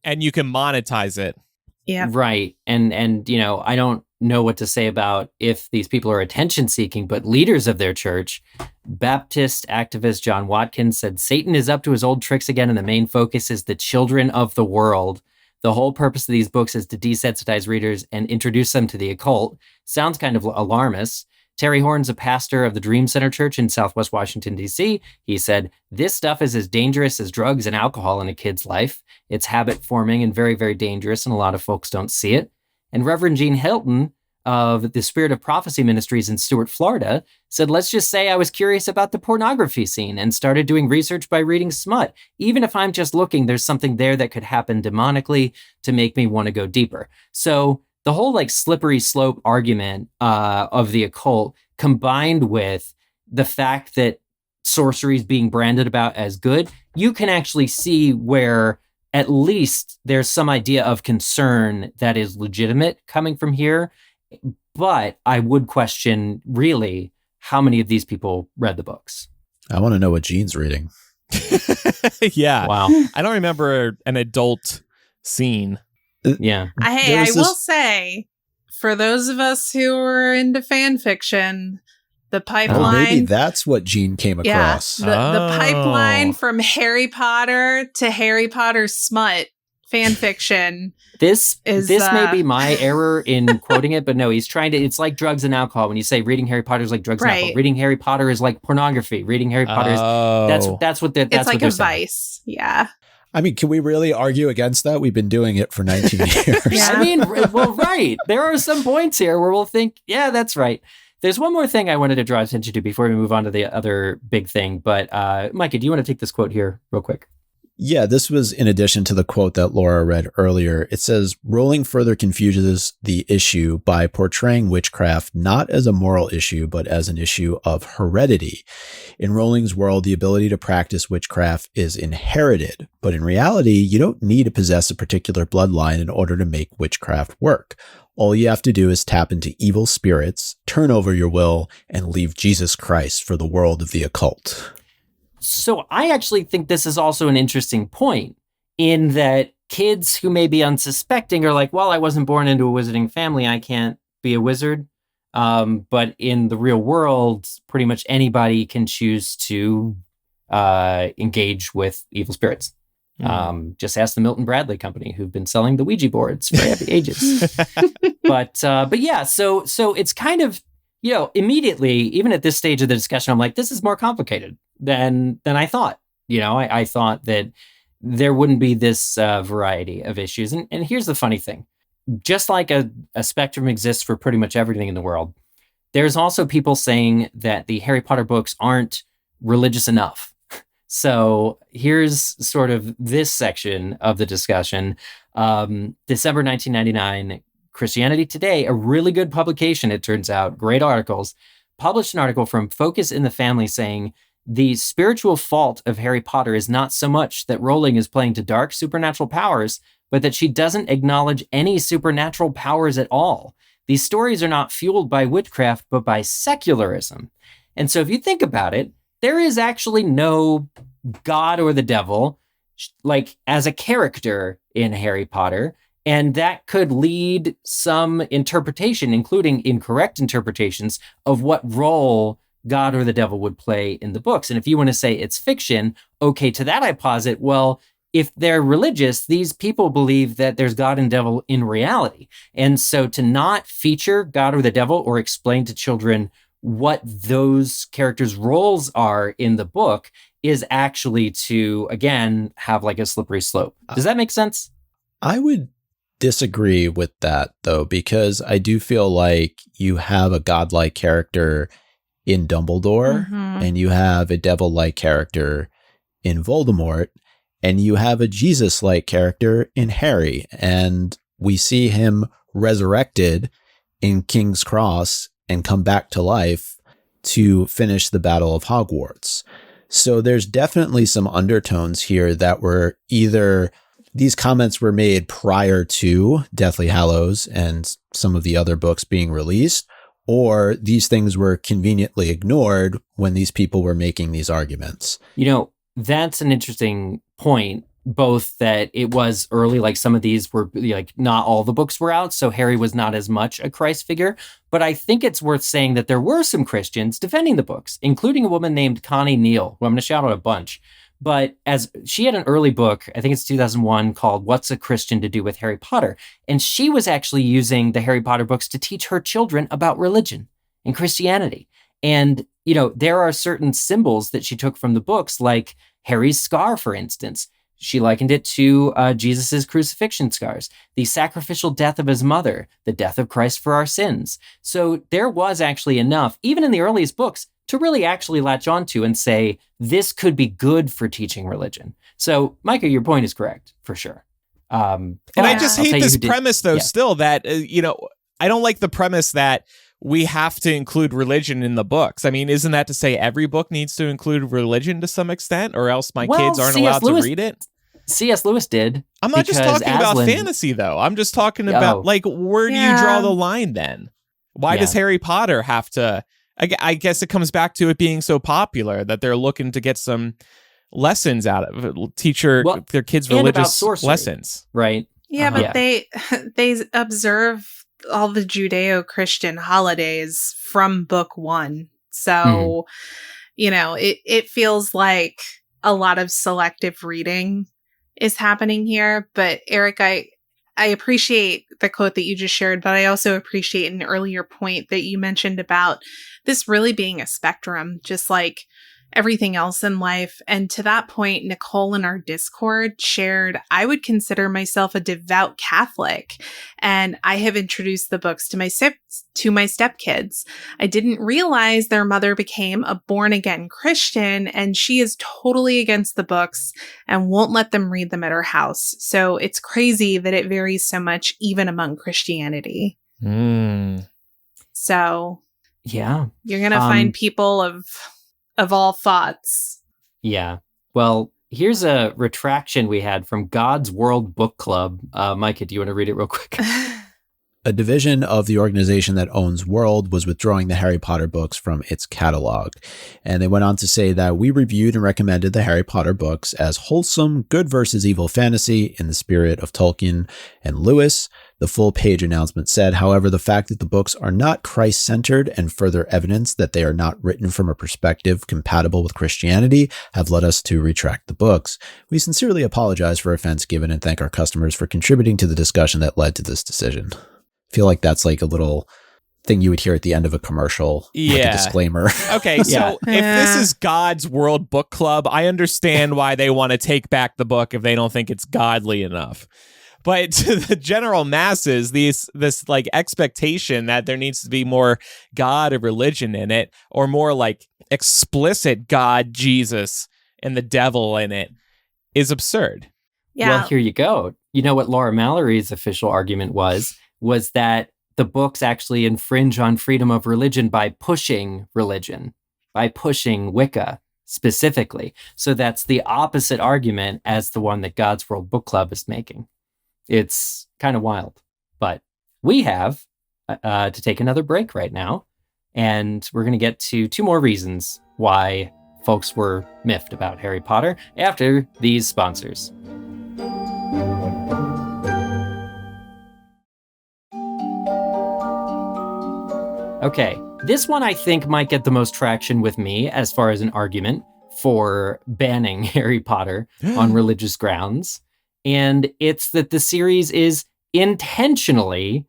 And you can monetize it. Yeah. Right. And I don't know what to say about if these people are attention seeking, but leaders of their church, Baptist activist John Watkins said, Satan is up to his old tricks again, and the main focus is the children of the world. The whole purpose of these books is to desensitize readers and introduce them to the occult. Sounds kind of alarmist. Terry Horn's a pastor of the Dream Center Church in Southwest Washington, D.C. He said, this stuff is as dangerous as drugs and alcohol in a kid's life. It's habit forming and very, very dangerous, and a lot of folks don't see it. And Reverend Gene Hilton of the Spirit of Prophecy Ministries in Stuart, Florida, said, let's just say I was curious about the pornography scene and started doing research by reading smut. Even if I'm just looking, there's something there that could happen demonically to make me want to go deeper. So the whole slippery slope argument of the occult, combined with the fact that sorcery is being branded about as good, you can actually see where at least there's some idea of concern that is legitimate coming from here. But I would question, really, how many of these people read the books. I want to know what Gene's reading. Yeah. Wow. I don't remember an adult scene. Yeah. I will say, for those of us who are into fan fiction, the pipeline. Maybe that's what Gene came across. Yeah, the pipeline from Harry Potter to Harry Potter smut fan fiction. This may be my error in quoting it, but no, he's trying to. It's like drugs and alcohol. When you say reading Harry Potter is like drugs and alcohol, reading Harry Potter is like pornography. Reading Harry Potter is that's what it's like what a vice. Yeah. I mean, can we really argue against that? We've been doing it for 19 years. Yeah. I mean, well, right. There are some points here where we'll think, yeah, that's right. There's one more thing I wanted to draw attention to before we move on to the other big thing. But Micah, do you want to take this quote here real quick? Yeah, this was in addition to the quote that Laura read earlier. It says, Rowling further confuses the issue by portraying witchcraft not as a moral issue, but as an issue of heredity. In Rowling's world, the ability to practice witchcraft is inherited, but in reality, you don't need to possess a particular bloodline in order to make witchcraft work. All you have to do is tap into evil spirits, turn over your will, and leave Jesus Christ for the world of the occult. So I actually think this is also an interesting point in that kids who may be unsuspecting are like, well, I wasn't born into a wizarding family. I can't be a wizard. But in the real world, pretty much anybody can choose to engage with evil spirits. Just ask the Milton Bradley Company, who've been selling the Ouija boards for ages. But yeah, so it's kind of, immediately, even at this stage of the discussion, I'm like, this is more complicated than I thought. I thought that there wouldn't be this variety of issues. And here's the funny thing. Just like a spectrum exists for pretty much everything in the world, there's also people saying that the Harry Potter books aren't religious enough. So here's sort of this section of the discussion. December 1999, Christianity Today, a really good publication, it turns out, great articles, published an article from Focus in the Family saying, the spiritual fault of Harry Potter is not so much that Rowling is playing to dark supernatural powers, but that she doesn't acknowledge any supernatural powers at all. These stories are not fueled by witchcraft, but by secularism. And so if you think about it, there is actually no God or the devil, like as a character in Harry Potter. And that could lead some interpretation, including incorrect interpretations, of what role God or the devil would play in the books. And if you want to say it's fiction, okay, to that I posit, well, if they're religious, these people believe that there's God and devil in reality. And so to not feature God or the devil or explain to children what those characters' roles are in the book is actually to, again, have like a slippery slope. Does that make sense? I would disagree with that, though, because I do feel like you have a godlike character in Dumbledore, and you have a devil-like character in Voldemort, and you have a Jesus-like character in Harry, and we see him resurrected in King's Cross and come back to life to finish the Battle of Hogwarts. So there's definitely some undertones here that were either these comments were made prior to Deathly Hallows and some of the other books being released, or these things were conveniently ignored when these people were making these arguments. That's an interesting point, both that it was early, like some of these were like not all the books were out, so Harry was not as much a Christ figure. But I think it's worth saying that there were some Christians defending the books, including a woman named Connie Neal, who I'm going to shout out a bunch. But as she had an early book, I think it's 2001, called What's a Christian to Do with Harry Potter? And she was actually using the Harry Potter books to teach her children about religion and Christianity. And, there are certain symbols that she took from the books, like Harry's scar, for instance. She likened it to Jesus's crucifixion scars, the sacrificial death of his mother, the death of Christ for our sins. So there was actually enough, even in the earliest books, to really actually latch onto and say, this could be good for teaching religion. So, Micah, your point is correct, for sure. And I just hate this premise, though, still, that, I don't like the premise that we have to include religion in the books. I mean, isn't that to say every book needs to include religion to some extent, or else my kids aren't allowed to read it? C.S. Lewis did. I'm not just talking about fantasy, though. I'm just talking about, where do you draw the line then? Why does Harry Potter have to... I guess it comes back to it being so popular that they're looking to get some lessons out of it, teach their kids religious lessons. Right. Yeah, but they observe all the Judeo-Christian holidays from book one. So, it feels like a lot of selective reading is happening here. But Eric, I appreciate the quote that you just shared, but I also appreciate an earlier point that you mentioned about this really being a spectrum, just like everything else in life. And to that point, Nicole in our Discord shared, I would consider myself a devout Catholic, and I have introduced the books to my stepkids. I didn't realize their mother became a born-again Christian, and she is totally against the books and won't let them read them at her house. So it's crazy that it varies so much even among Christianity. So yeah, you're going to find people of all thoughts. Yeah. Well, here's a retraction we had from God's World Book Club. Micah, do you want to read it real quick? A division of the organization that owns World was withdrawing the Harry Potter books from its catalog. And they went on to say that we reviewed and recommended the Harry Potter books as wholesome, good versus evil fantasy in the spirit of Tolkien and Lewis. The full page announcement said, however, the fact that the books are not Christ-centered and further evidence that they are not written from a perspective compatible with Christianity have led us to retract the books. We sincerely apologize for offense given and thank our customers for contributing to the discussion that led to this decision. I feel like that's like a little thing you would hear at the end of a commercial, like a disclaimer. Okay, so if this is God's World Book Club, I understand why they want to take back the book if they don't think it's godly enough. But to the general masses, this like expectation that there needs to be more God or religion in it, or more like explicit God, Jesus, and the devil in it, is absurd. Yeah. Well, here you go. You know what Laura Mallory's official argument was that the books actually infringe on freedom of religion by pushing religion, by pushing Wicca specifically. So that's the opposite argument as the one that God's World Book Club is making. It's kind of wild, but we have to take another break right now, and we're going to get to 2 more reasons why folks were miffed about Harry Potter after these sponsors. Okay, this one I think might get the most traction with me as far as an argument for banning Harry Potter on religious grounds. And it's that the series is intentionally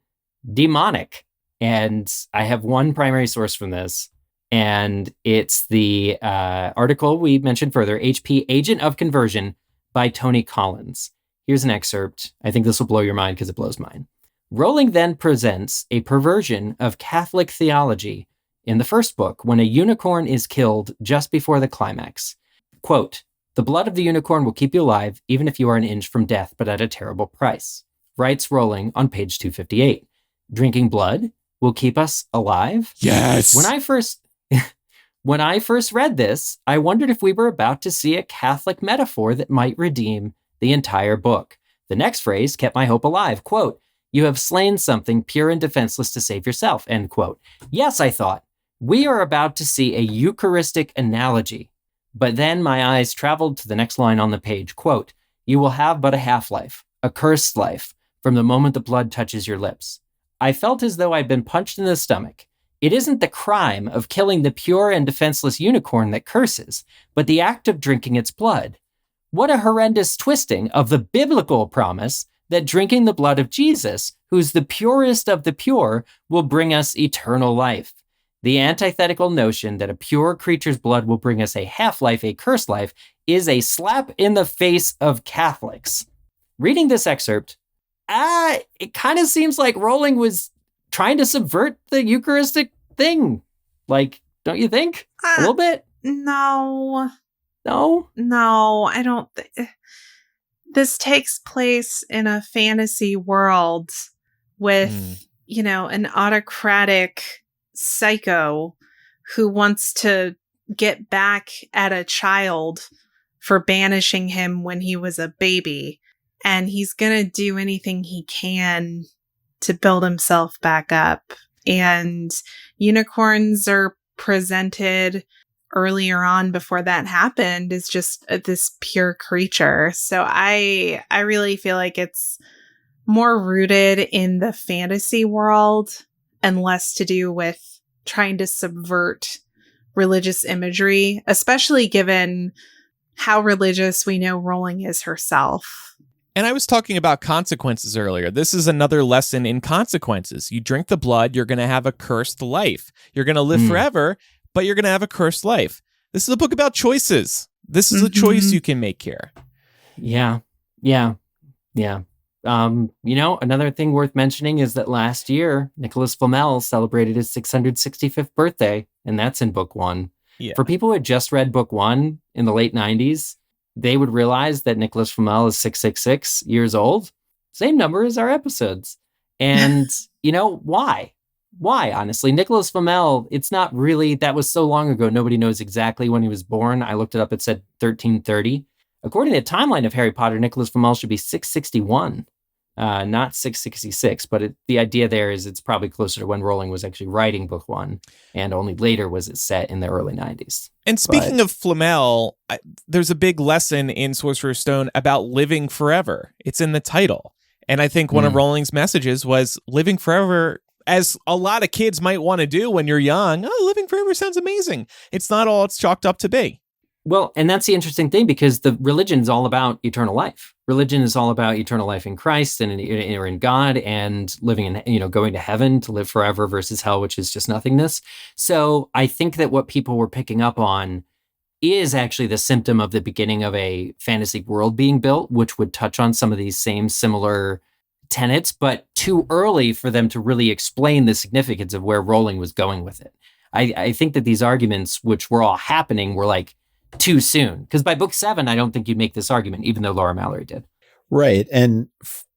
demonic. And I have one primary source from this, and it's the article we mentioned further, HP Agent of Conversion by Tony Collins. Here's an excerpt. I think this will blow your mind because it blows mine. Rowling then presents a perversion of Catholic theology in the first book when a unicorn is killed just before the climax. Quote, "The blood of the unicorn will keep you alive, even if you are an inch from death, but at a terrible price," writes Rowling on page 258. Drinking blood will keep us alive? Yes. When I first read this, I wondered if we were about to see a Catholic metaphor that might redeem the entire book. The next phrase kept my hope alive. Quote, "You have slain something pure and defenseless to save yourself," end quote. Yes, I thought, we are about to see a Eucharistic analogy. But then my eyes traveled to the next line on the page. Quote, "You will have but a half-life, a cursed life, from the moment the blood touches your lips." I felt as though I'd been punched in the stomach. It isn't the crime of killing the pure and defenseless unicorn that curses, but the act of drinking its blood. What a horrendous twisting of the biblical promise that drinking the blood of Jesus, who's the purest of the pure, will bring us eternal life. The antithetical notion that a pure creature's blood will bring us a half-life, a cursed life, is a slap in the face of Catholics. Reading this excerpt, it kind of seems like Rowling was trying to subvert the Eucharistic thing. Like, don't you think? A little bit? No, No? I don't. This takes place in a fantasy world with, an autocratic psycho who wants to get back at a child for banishing him when he was a baby. And he's going to do anything he can to build himself back up. And unicorns are presented earlier on before that happened as just this pure creature. So I really feel like it's more rooted in the fantasy world and less to do with trying to subvert religious imagery, especially given how religious we know Rowling is herself. And I was talking about consequences earlier. This is another lesson in consequences. You drink the blood, you're going to have a cursed life. You're going to live forever, but you're going to have a cursed life. This is a book about choices. This is a choice you can make here. Yeah. Another thing worth mentioning is that last year, Nicholas Flamel celebrated his 665th birthday, and that's in book 1. Yeah. For people who had just read book 1 in the late 90s, they would realize that Nicholas Flamel is 666 years old. Same number as our episodes. And, why? Why, honestly? Nicholas Flamel, it's not really, that was so long ago, nobody knows exactly when he was born. I looked it up, it said 1330. According to the timeline of Harry Potter, Nicholas Flamel should be 661, not 666. But the idea there is it's probably closer to when Rowling was actually writing book 1, and only later was it set in the early 90s. And speaking of Flamel, there's a big lesson in Sorcerer's Stone about living forever. It's in the title. And I think one of Rowling's messages was living forever, as a lot of kids might want to do when you're young. Oh, living forever sounds amazing. It's not all it's chalked up to be. Well, and that's the interesting thing, because the religion is all about eternal life. Religion is all about eternal life in Christ and in God, and living in, going to heaven to live forever versus hell, which is just nothingness. So I think that what people were picking up on is actually the symptom of the beginning of a fantasy world being built, which would touch on some of these same similar tenets, but too early for them to really explain the significance of where Rowling was going with it. I think that these arguments, which were all happening, were like, too soon, because by book 7 I don't think you'd make this argument, even though Laura Mallory did. Right. And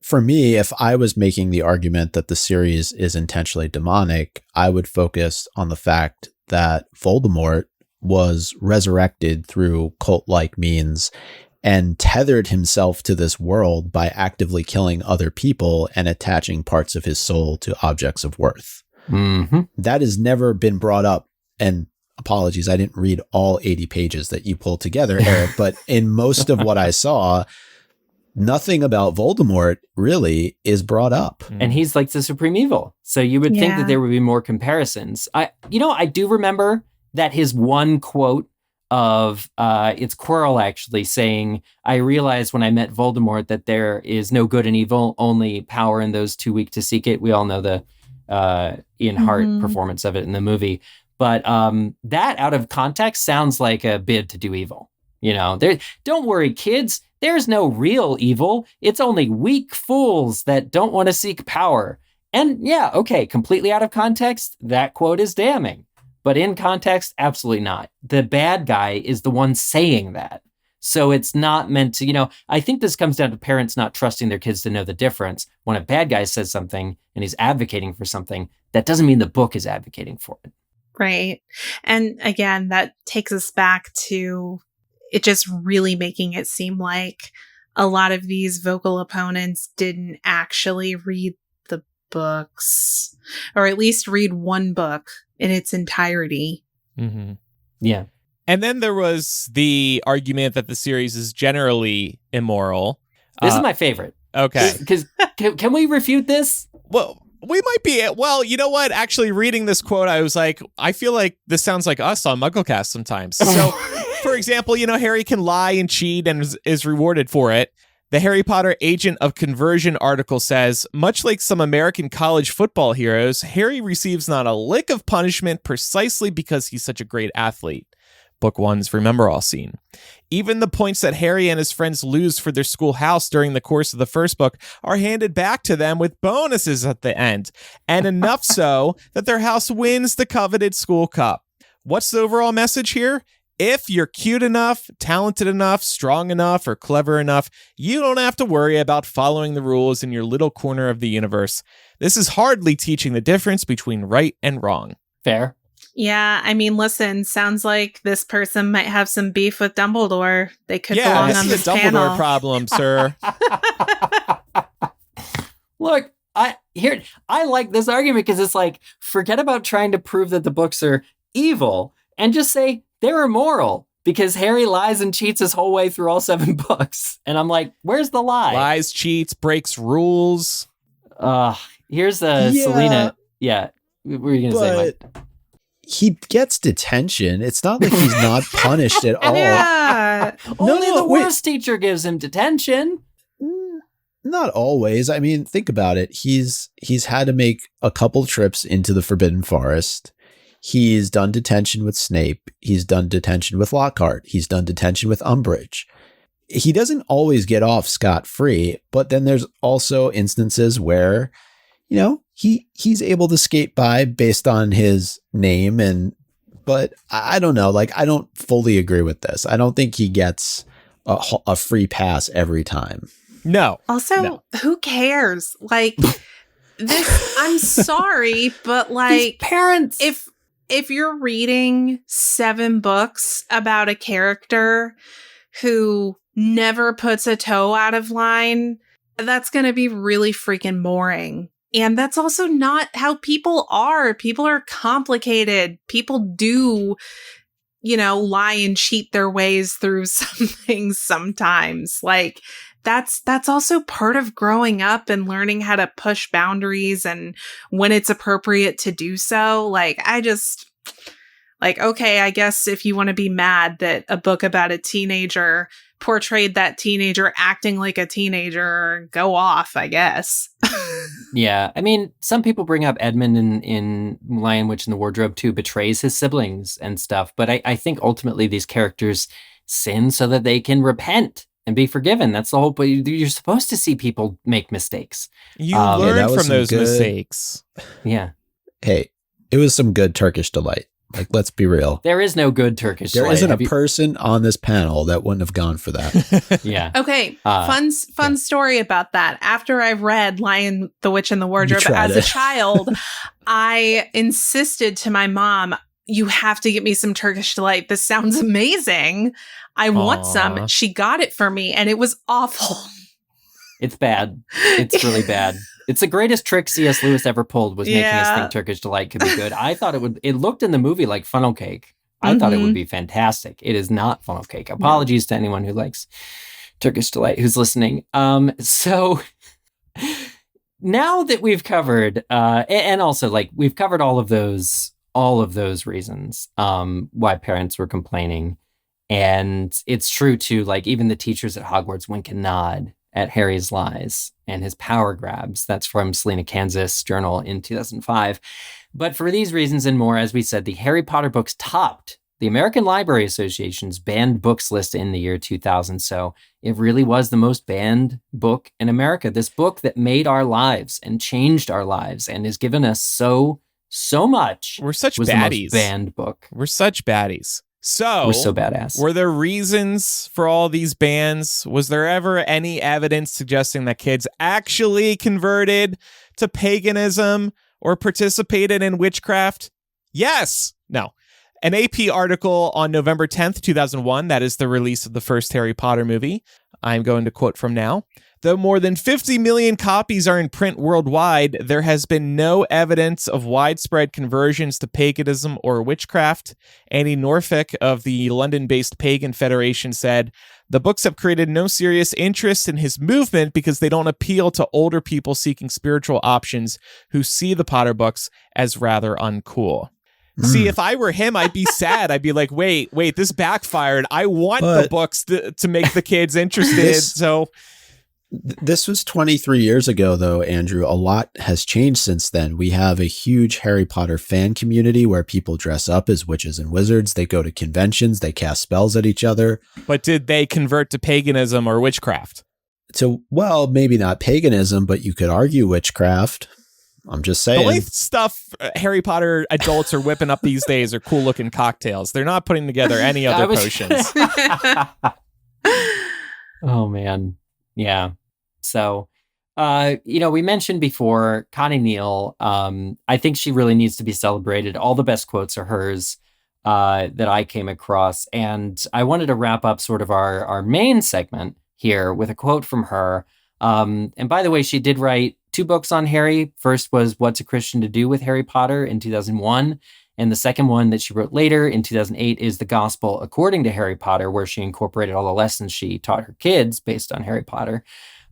for me, if I was making the argument that the series is intentionally demonic, I would focus on the fact that Voldemort was resurrected through cult-like means and tethered himself to this world by actively killing other people and attaching parts of his soul to objects of worth. That has never been brought up. And apologies, I didn't read all 80 pages that you pulled together, Eric, but in most of what I saw, nothing about Voldemort really is brought up. And he's like the supreme evil. So you would think that there would be more comparisons. I do remember that his one quote of, it's Quirrell actually saying, "I realized when I met Voldemort that there is no good and evil, only power in those too weak to seek it." We all know the Ian Hart performance of it in the movie. But that out of context sounds like a bid to do evil. Don't worry, kids. There's no real evil. It's only weak fools that don't want to seek power. And completely out of context, that quote is damning. But in context, absolutely not. The bad guy is the one saying that. So it's not meant to, I think this comes down to parents not trusting their kids to know the difference. When a bad guy says something and he's advocating for something, that doesn't mean the book is advocating for it. Right. And again, that takes us back to it just really making it seem like a lot of these vocal opponents didn't actually read the books, or at least read one book in its entirety. Yeah. And then there was the argument that the series is generally immoral. This is my favorite. Okay. Because can we refute this? Well, we might be. Well, you know what? Actually, reading this quote, I was like, I feel like this sounds like us on MuggleCast sometimes. So, for example, Harry can lie and cheat and is rewarded for it. The Harry Potter Agent of Conversion article says, much like some American college football heroes, Harry receives not a lick of punishment precisely because he's such a great athlete. Book 1's Remember All scene. Even the points that Harry and his friends lose for their school house during the course of the first book are handed back to them with bonuses at the end, and enough so that their house wins the coveted school cup. What's the overall message here? If you're cute enough, talented enough, strong enough, or clever enough, you don't have to worry about following the rules in your little corner of the universe. This is hardly teaching the difference between right and wrong. Fair. Yeah, I mean, listen, sounds like this person might have some beef with Dumbledore. They could belong on this panel. Dumbledore problem, sir. Look, I like this argument because it's like, forget about trying to prove that the books are evil and just say they're immoral because Harry lies and cheats his whole way through all 7 books. And I'm like, where's the lie? Lies, cheats, breaks rules. Here's Selena. Yeah. What were you going to say, Mike? He gets detention. It's not like he's not punished at all. Yeah. Only the worst teacher gives him detention. Not always. I mean, think about it. He's had to make a couple trips into the Forbidden Forest. He's done detention with Snape. He's done detention with Lockhart. He's done detention with Umbridge. He doesn't always get off scot-free, but then there's also instances where, he's able to skate by based on his name. But I don't know, I don't fully agree with this. I don't think he gets a free pass every time. No. Also, no. Who cares? This, I'm sorry, but These parents. If you're reading 7 books about a character who never puts a toe out of line, that's going to be really freaking boring. And that's also not how people are. People are complicated. People do, lie and cheat their ways through some things sometimes. That's also part of growing up and learning how to push boundaries and when it's appropriate to do so. Okay, I guess if you want to be mad that a book about a teenager portrayed that teenager acting like a teenager, go off, I guess. Yeah, I mean, some people bring up Edmund in Lion, Witch, and the Wardrobe too, betrays his siblings and stuff. But I think ultimately these characters sin so that they can repent and be forgiven. That's the whole point. You're supposed to see people make mistakes. You learn from those good mistakes. Yeah. Hey, it was some good Turkish delight. Let's be real. There is no good Turkish There delight. isn't a person on this panel that wouldn't have gone for that. Yeah. Okay. Fun story about that. After I read Lion, the Witch, and the Wardrobe as a child, I insisted to my mom, you have to get me some Turkish delight. This sounds amazing. I want some. She got it for me and it was awful. It's bad. It's really bad. It's the greatest trick C.S. Lewis ever pulled, was making us think Turkish delight could be good. I thought it looked in the movie like funnel cake. I thought it would be fantastic. It is not funnel cake. Apologies to anyone who likes Turkish delight who's listening. So now that we've covered, and also we've covered all of those reasons why parents were complaining. And it's true too, even the teachers at Hogwarts wink and nod at Harry's lies and his power grabs. That's from Selena Kansas Journal in 2005. But for these reasons and more, as we said, the Harry Potter books topped the American Library Association's banned books list in the year 2000. So it really was the most banned book in America. This book that made our lives and changed our lives and has given us so much. We're such was baddies. The most banned book. We're such baddies. So, we're so badass. Were there reasons for all these bans? Was there ever any evidence suggesting that kids actually converted to paganism or participated in witchcraft? Yes. No. An AP article on November 10th, 2001, that is the release of the first Harry Potter movie. I'm going to quote from now. Though more than 50 million copies are in print worldwide, there has been no evidence of widespread conversions to paganism or witchcraft. Annie Norfolk of the London-based Pagan Federation said, the books have created no serious interest in his movement because they don't appeal to older people seeking spiritual options who see the Potter books as rather uncool. See, if I were him, I'd be sad. I'd be like, wait, this backfired. I want the books to make the kids interested. This was 23 years ago, though, Andrew. A lot has changed since then. We have a huge Harry Potter fan community where people dress up as witches and wizards. They go to conventions. They cast spells at each other. But did they convert to paganism or witchcraft? Well, maybe not paganism, but you could argue witchcraft. I'm just saying. The only stuff Harry Potter adults are whipping up these days are cool-looking cocktails. They're not putting together any other potions. Oh, man. Yeah. So, we mentioned before Connie Neal. I think she really needs to be celebrated. All the best quotes are hers that I came across. And I wanted to wrap up sort of our main segment here with a quote from her. And by the way, she did write 2 books on Harry. First was What's a Christian to Do with Harry Potter in 2001. And the second one that she wrote later in 2008 is The Gospel According to Harry Potter, where she incorporated all the lessons she taught her kids based on Harry Potter.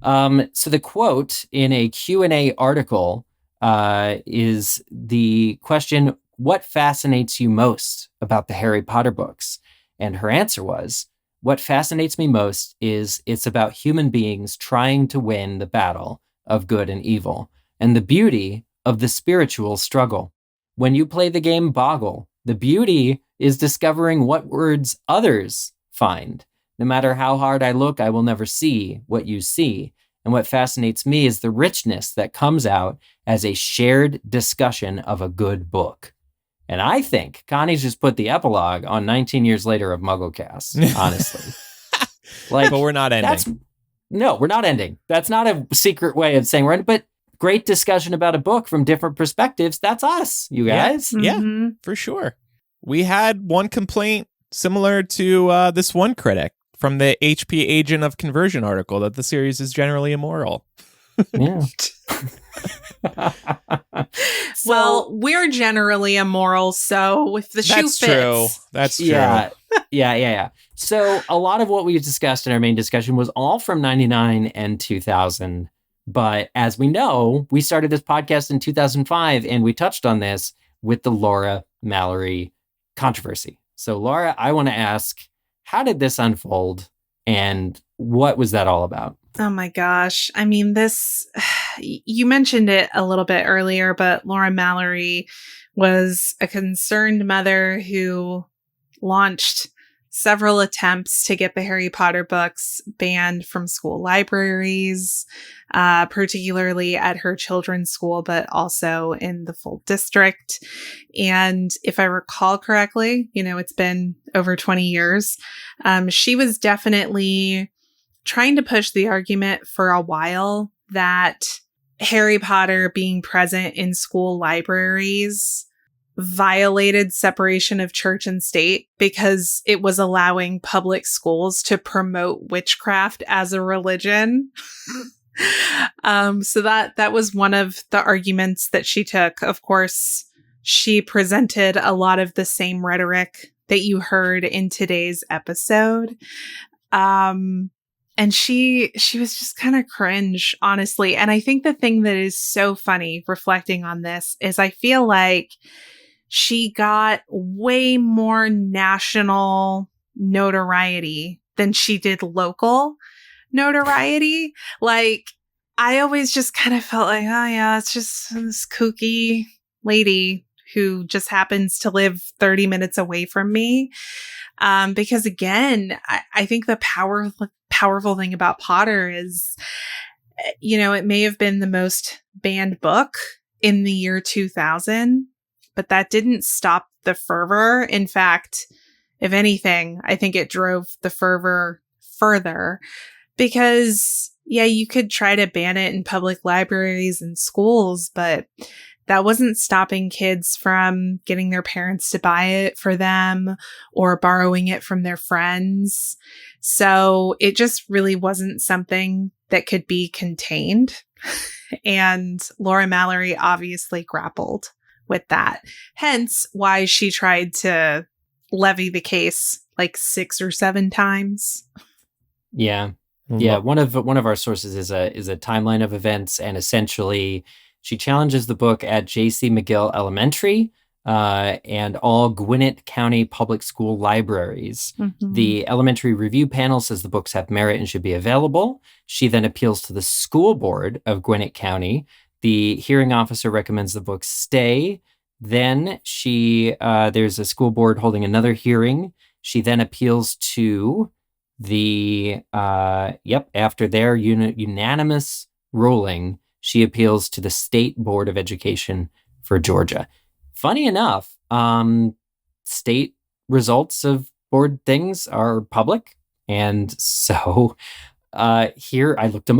So the quote in a Q&A article is the question, what fascinates you most about the Harry Potter books? And her answer was, what fascinates me most is it's about human beings trying to win the battle of good and evil and the beauty of the spiritual struggle. When you play the game Boggle, the beauty is discovering what words others find. No matter how hard I look, I will never see what you see. And what fascinates me is the richness that comes out as a shared discussion of a good book. And I think Connie's just put the epilogue on 19 years later of MuggleCast, honestly. But we're not ending. No, we're not ending. That's not a secret way of saying we're ending, but great discussion about a book from different perspectives. That's us, you guys. Yeah, for sure. We had one complaint similar to this one critic from the HP Agent of Conversion article that the series is generally immoral. Yeah. Well, we're generally immoral, so if the shoe fits. That's true. Yeah. So a lot of what we discussed in our main discussion was all from 99 and 2000. But as we know, we started this podcast in 2005, and we touched on this with the Laura Mallory controversy. So Laura, I want to ask, how did this unfold, and what was that all about? Oh my gosh. I mean, you mentioned it a little bit earlier, but Laura Mallory was a concerned mother who launched several attempts to get the Harry Potter books banned from school libraries, particularly at her children's school, but also in the full district. And if I recall correctly, it's been over 20 years. She was definitely trying to push the argument for a while that Harry Potter being present in school libraries violated separation of church and state because it was allowing public schools to promote witchcraft as a religion. So that was one of the arguments that she took. Of course, she presented a lot of the same rhetoric that you heard in today's episode. And she was just kind of cringe, honestly. And I think the thing that is so funny reflecting on this is I feel like she got way more national notoriety than she did local notoriety. Like, I always just kind of felt like, oh yeah, it's just this kooky lady who just happens to live 30 minutes away from me. Because again, I think the powerful thing about Potter is, it may have been the most banned book in the year 2000, but that didn't stop the fervor. In fact, if anything, I think it drove the fervor further because, yeah, you could try to ban it in public libraries and schools, but that wasn't stopping kids from getting their parents to buy it for them or borrowing it from their friends. So it just really wasn't something that could be contained. And Laura Mallory obviously grappled with that. Hence why she tried to levy the case like 6 or 7 times. Yeah. Yeah. One of our sources is a timeline of events, and essentially she challenges the book at J.C. McGill Elementary and all Gwinnett County public school libraries. Mm-hmm. The elementary review panel says the books have merit and should be available. She then appeals to the school board of Gwinnett County. The hearing officer recommends the books stay. Then there's a school board holding another hearing. She then appeals to after their unanimous ruling, she appeals to the State Board of Education for Georgia. Funny enough, state results of board things are public. And so here, I looked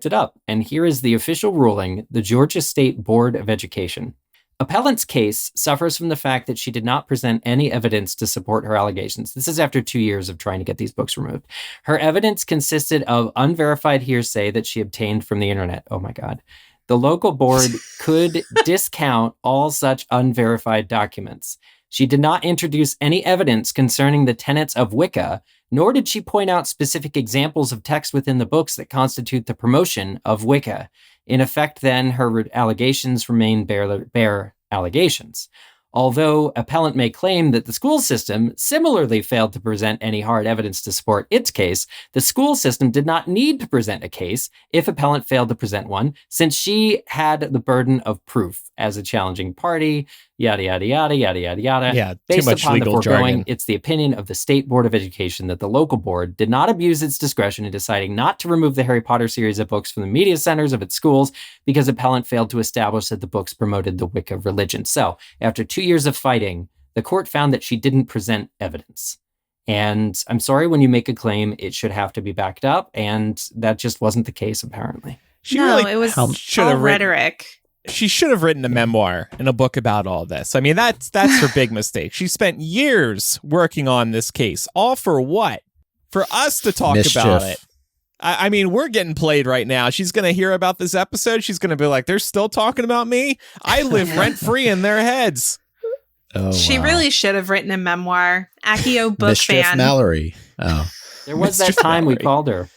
it up. And here is the official ruling, the Georgia State Board of Education. Appellant's case suffers from the fact that she did not present any evidence to support her allegations. This is after 2 years of trying to get these books removed. Her evidence consisted of unverified hearsay that she obtained from the internet. Oh my God. The local board could discount all such unverified documents. She did not introduce any evidence concerning the tenets of Wicca, nor did she point out specific examples of text within the books that constitute the promotion of Wicca. In effect, then, her allegations remain bare allegations. Although appellant may claim that the school system similarly failed to present any hard evidence to support its case, the school system did not need to present a case if appellant failed to present one, since she had the burden of proof as a challenging party. yada, yada, yada, yada, yada, yada. Yeah, too Based much upon the legal foregoing, jargon. it's the opinion of the State Board of Education that the local board did not abuse its discretion in deciding not to remove the Harry Potter series of books from the media centers of its schools because appellant failed to establish that the books promoted the Wicca religion. So, after 2 years of fighting, the court found that she didn't present evidence. And I'm sorry, when you make a claim, it should have to be backed up. And that just wasn't the case, apparently. It was all rhetoric. She should have written a memoir and a book about all this. I mean, that's her big mistake. She spent years working on this case. All for what? For us to talk about it. I mean, we're getting played right now. She's going to hear about this episode. She's going to be like, they're still talking about me? I live rent-free in their heads. Oh, she really should have written a memoir. Accio book Mischief fan. Mallory. Oh. There was that time we called her.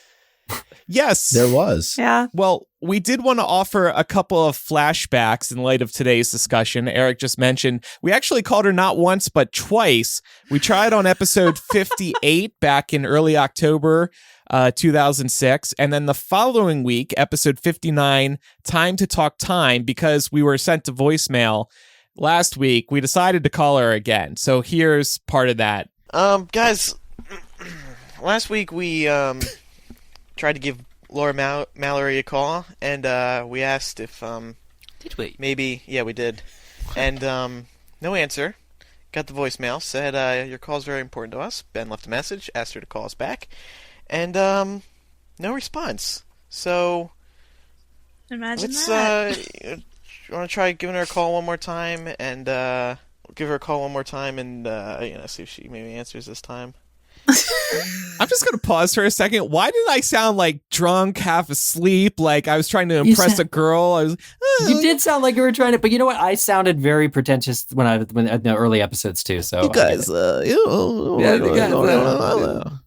Yes. There was. Yeah. Well, we did want to offer a couple of flashbacks in light of today's discussion. Eric just mentioned we actually called her not once, but twice. We tried on episode 58 back in early October 2006. And then the following week, episode 59, Time to Talk Time, because we were sent to voicemail last week, we decided to call her again. So here's part of that. Guys, last week we tried to give Laura Mallory a call, and we asked if did we? Maybe, yeah, we did. And no answer. Got the voicemail, said your call is very important to us. Ben left a message, asked her to call us back, and no response. So Imagine let's you want to try giving her a call one more time, and give her a call one more time, and see if she maybe answers this time. I'm just going to pause for a second. Why did I sound like drunk, half asleep, like I was trying to impress a girl? You did sound like you were trying to, but you know what? I sounded very pretentious when in the early episodes too. So you guys,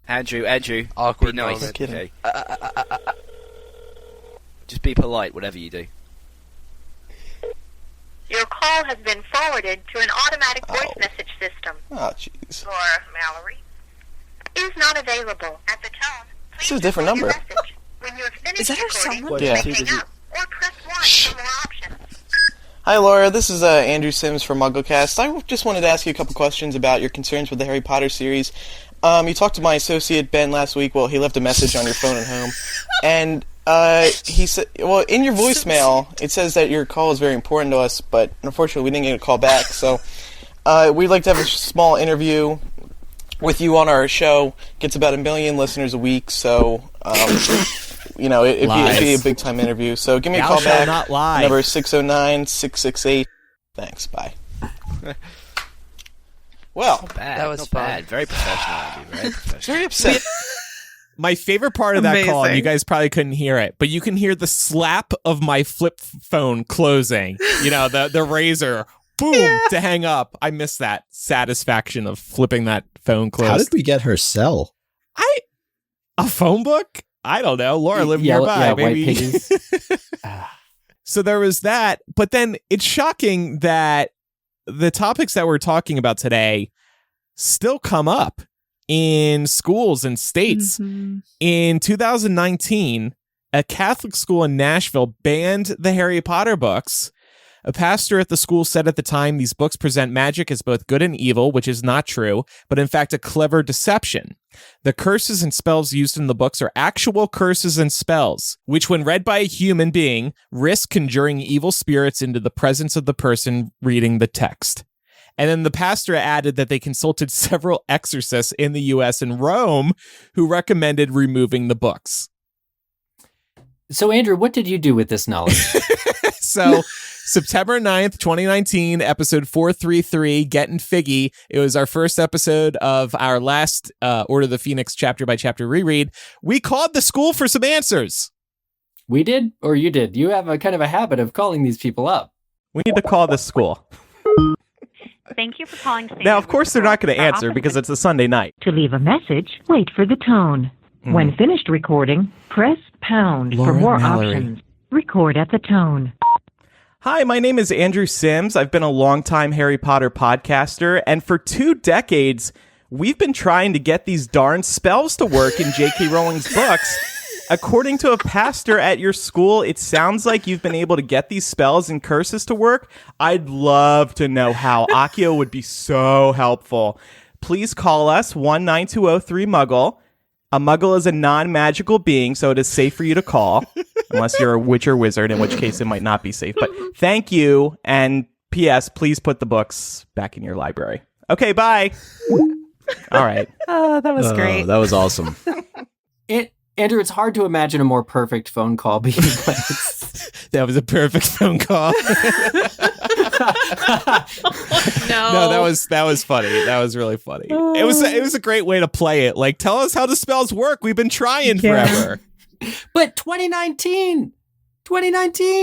Andrew, awkward. Be nice. Moment. Okay. Just be polite, whatever you do. Your call has been forwarded to an automatic voice message system. Oh, jeez. Laura Mallory is not available. At the tone, This is a different number. When you have finished Is that her recording, someone? Yeah. hang up or press 1 for more options. Hi, Laura. This is Andrew Sims from MuggleCast. I just wanted to ask you a couple questions about your concerns with the Harry Potter series. You talked to my associate, Ben, last week. Well, he left a message on your phone at home. And he said, well, in your voicemail, it says that your call is very important to us, but unfortunately we didn't get a call back. So we'd like to have a small interview with you on our show. Gets about 1 million listeners a week, so it'd be a big time interview. So give me a call back. Not lie. Number 609-668. Thanks. Bye. Well, That was bad. Very professional, Andrew. Very professional. very upset. My favorite part of that call, and Amazing. you guys probably couldn't hear it, but you can hear the slap of my flip phone closing. You know, the razor, boom, to hang up. I miss that satisfaction of flipping that phone closed. How did we get her cell? A phone book? I don't know. Laura lived nearby. Yeah, maybe. White Piggies. So there was that, but then it's shocking that the topics that we're talking about today still come up in schools and states. Mhm. In 2019, a Catholic school in Nashville banned the Harry Potter books. A pastor at the school said at the time these books present magic as both good and evil, which is not true, but in fact a clever deception. The curses and spells used in the books are actual curses and spells, which when read by a human being, risk conjuring evil spirits into the presence of the person reading the text. And then the pastor added that they consulted several exorcists in the U.S. and Rome who recommended removing the books. So, Andrew, what did you do with this knowledge? So, September 9th, 2019, episode 433, Getting Figgy. It was our first episode of our last Order of the Phoenix chapter by chapter reread. We called the school for some answers. We did, or you did? You have a kind of a habit of calling these people up. We need to call this school. Thank you for calling. Now, of course, they're not going to answer because it's a Sunday night. To leave a message, wait for the tone. When finished recording, press pound Laura for more Mallory. options. Record at the tone. Hi, my name is Andrew Sims. I've been a longtime Harry Potter podcaster, and for 2 decades, we've been trying to get these darn spells to work in J.K. Rowling's books. according to a pastor at your school, it sounds like you've been able to get these spells and curses to work. I'd love to know how. Akio would be so helpful. Please call us 1-920-3-MUGGLE. A muggle is a non-magical being, so it is safe for you to call, unless you're a witch or wizard, in which case it might not be safe. But thank you, and P.S., please put the books back in your library. Okay, bye. All right. Oh, that was great. That was awesome. Andrew, it's hard to imagine a more perfect phone call being placed. That was a perfect phone call. No, that was funny. That was really funny. It was a great way to play it. Like, tell us how the spells work. We've been trying forever. But 2019.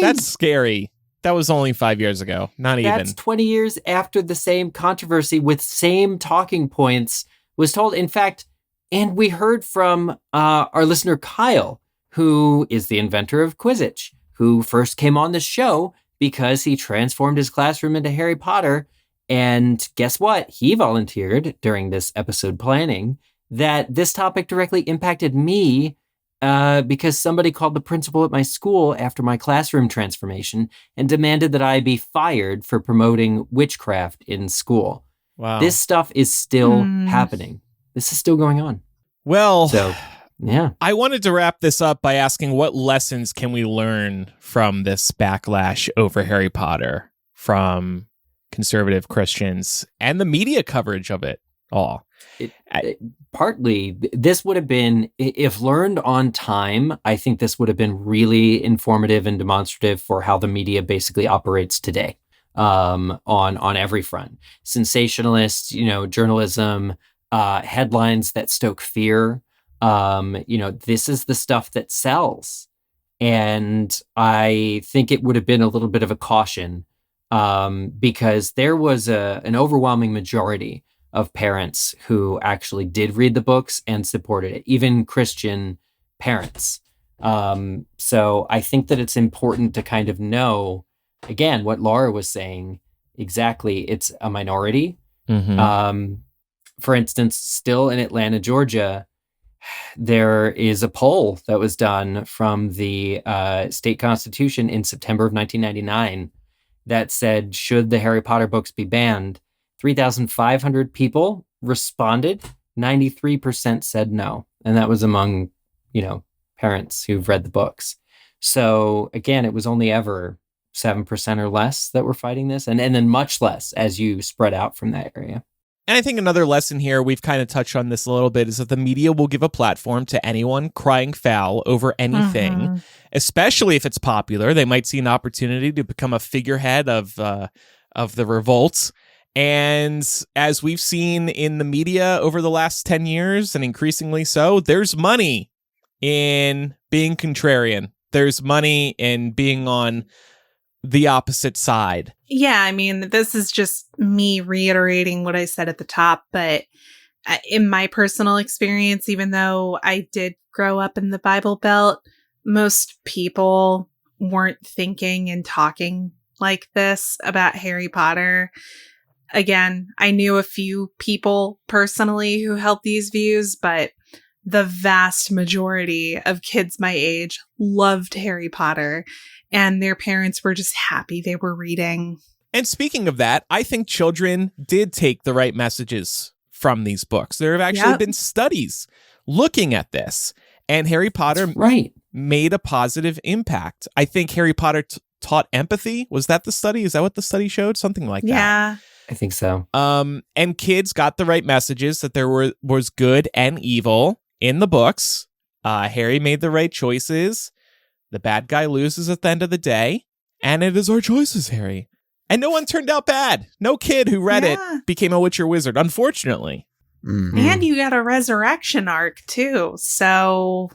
That's scary. That was only 5 years ago. Not even. That's 20 years after the same controversy with same talking points was told. In fact, and we heard from our listener, Kyle, who is the inventor of Quizzitch, who first came on the show because he transformed his classroom into Harry Potter. And guess what? He volunteered during this episode planning that this topic directly impacted me because somebody called the principal at my school after my classroom transformation and demanded that I be fired for promoting witchcraft in school. Wow. This stuff is still happening. This is still going on. Well, so, yeah. I wanted to wrap this up by asking what lessons can we learn from this backlash over Harry Potter from conservative Christians and the media coverage of it all? Partly, this would have been, if learned on time, I think this would have been really informative and demonstrative for how the media basically operates today on every front. Sensationalist, journalism, headlines that stoke fear. This is the stuff that sells. And I think it would have been a little bit of a caution because there was an overwhelming majority of parents who actually did read the books and supported it, even Christian parents. So I think that it's important to kind of know, again, what Laura was saying, exactly, it's a minority. Mm-hmm. For instance, still in Atlanta, Georgia, there is a poll that was done from the state constitution in September of 1999 that said, should the Harry Potter books be banned? 3,500 people responded. 93% said no. And that was among, parents who've read the books. So again, it was only ever 7% or less that were fighting this. And then much less as you spread out from that area. And I think another lesson here, we've kind of touched on this a little bit, is that the media will give a platform to anyone crying foul over anything, especially if it's popular. They might see an opportunity to become a figurehead of the revolt. And as we've seen in the media over the last 10 years, and increasingly so, there's money in being contrarian. There's money in being on the opposite side. Yeah, I mean, this is just me reiterating what I said at the top, but in my personal experience, even though I did grow up in the Bible Belt, most people weren't thinking and talking like this about Harry Potter. Again, I knew a few people personally who held these views, but the vast majority of kids my age loved Harry Potter. And their parents were just happy they were reading. And speaking of that, I think children did take the right messages from these books. There have actually been studies looking at this. And Harry Potter made a positive impact. I think Harry Potter taught empathy. Was that the study? Is that what the study showed? Something like that. Yeah. I think so. And kids got the right messages that there was good and evil in the books. Harry made the right choices. The bad guy loses at the end of the day, and it is our choices, Harry. And no one turned out bad. No kid who read it became a witch or wizard, unfortunately. Mm-hmm. And you got a resurrection arc, too. So,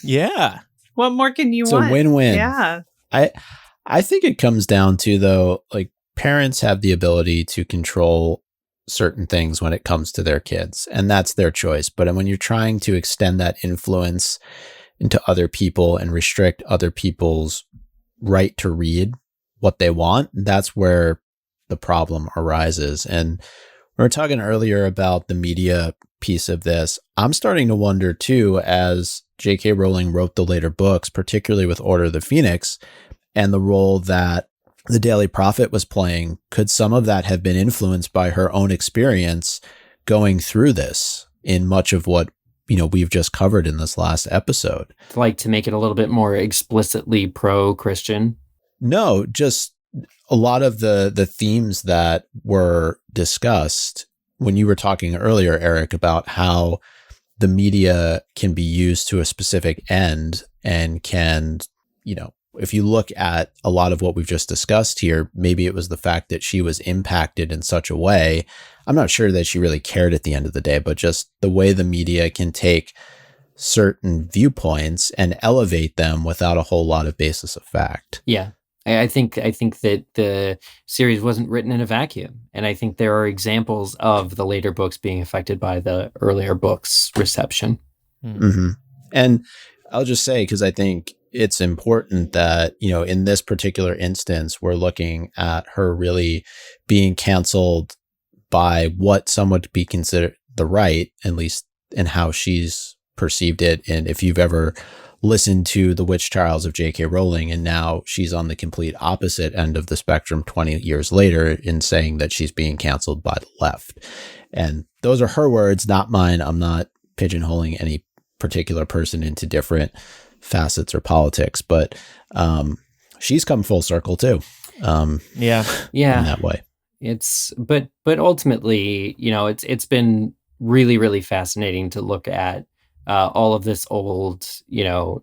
yeah. What more can you want? It's a win-win. Yeah. I think it comes down to, though, like, parents have the ability to control certain things when it comes to their kids, and that's their choice. But when you're trying to extend that influence into other people and restrict other people's right to read what they want, that's where the problem arises. And we were talking earlier about the media piece of this. I'm starting to wonder too, as J.K. Rowling wrote the later books, particularly with Order of the Phoenix, and the role that the Daily Prophet was playing, could some of that have been influenced by her own experience going through this in much of what, we've just covered in this last episode? Like to make it a little bit more explicitly pro-Christian? No, just a lot of the themes that were discussed when you were talking earlier, Eric, about how the media can be used to a specific end and can, if you look at a lot of what we've just discussed here, maybe it was the fact that she was impacted in such a way. I'm not sure that she really cared at the end of the day, but just the way the media can take certain viewpoints and elevate them without a whole lot of basis of fact. Yeah. I think that the series wasn't written in a vacuum. And I think there are examples of the later books being affected by the earlier books' reception. Mm-hmm. And I'll just say, because I think it's important that, in this particular instance, we're looking at her really being canceled by what some would be considered the right, at least in how she's perceived it. And if you've ever listened to the witch trials of J.K. Rowling, and now she's on the complete opposite end of the spectrum 20 years later in saying that she's being canceled by the left. And those are her words, not mine. I'm not pigeonholing any particular person into different facets or politics, but she's come full circle too. Yeah. In that way. But ultimately, it's been really, really fascinating to look at all of this old,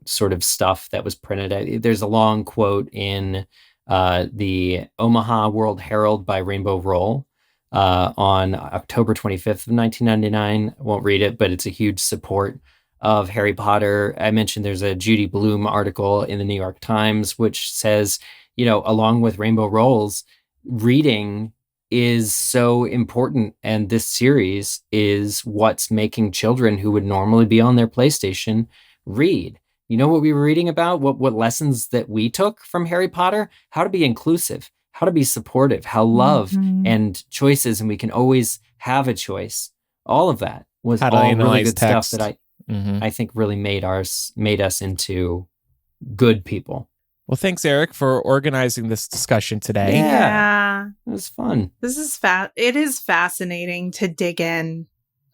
sort of stuff that was printed. There's a long quote in the Omaha World Herald by Rainbow Roll on October 25th of 1999. I won't read it, but it's a huge support of Harry Potter. I mentioned there's a Judy Blume article in the New York Times, which says, along with Rainbow Rolls, reading is so important, and this series is what's making children who would normally be on their PlayStation read. You know what we were reading about? What lessons that we took from Harry Potter? How to be inclusive, how to be supportive, how love and choices, and we can always have a choice. All of that was all really good stuff that I think really made us into good people. Well, thanks, Eric, for organizing this discussion today. Yeah. It was fun. It is fascinating to dig in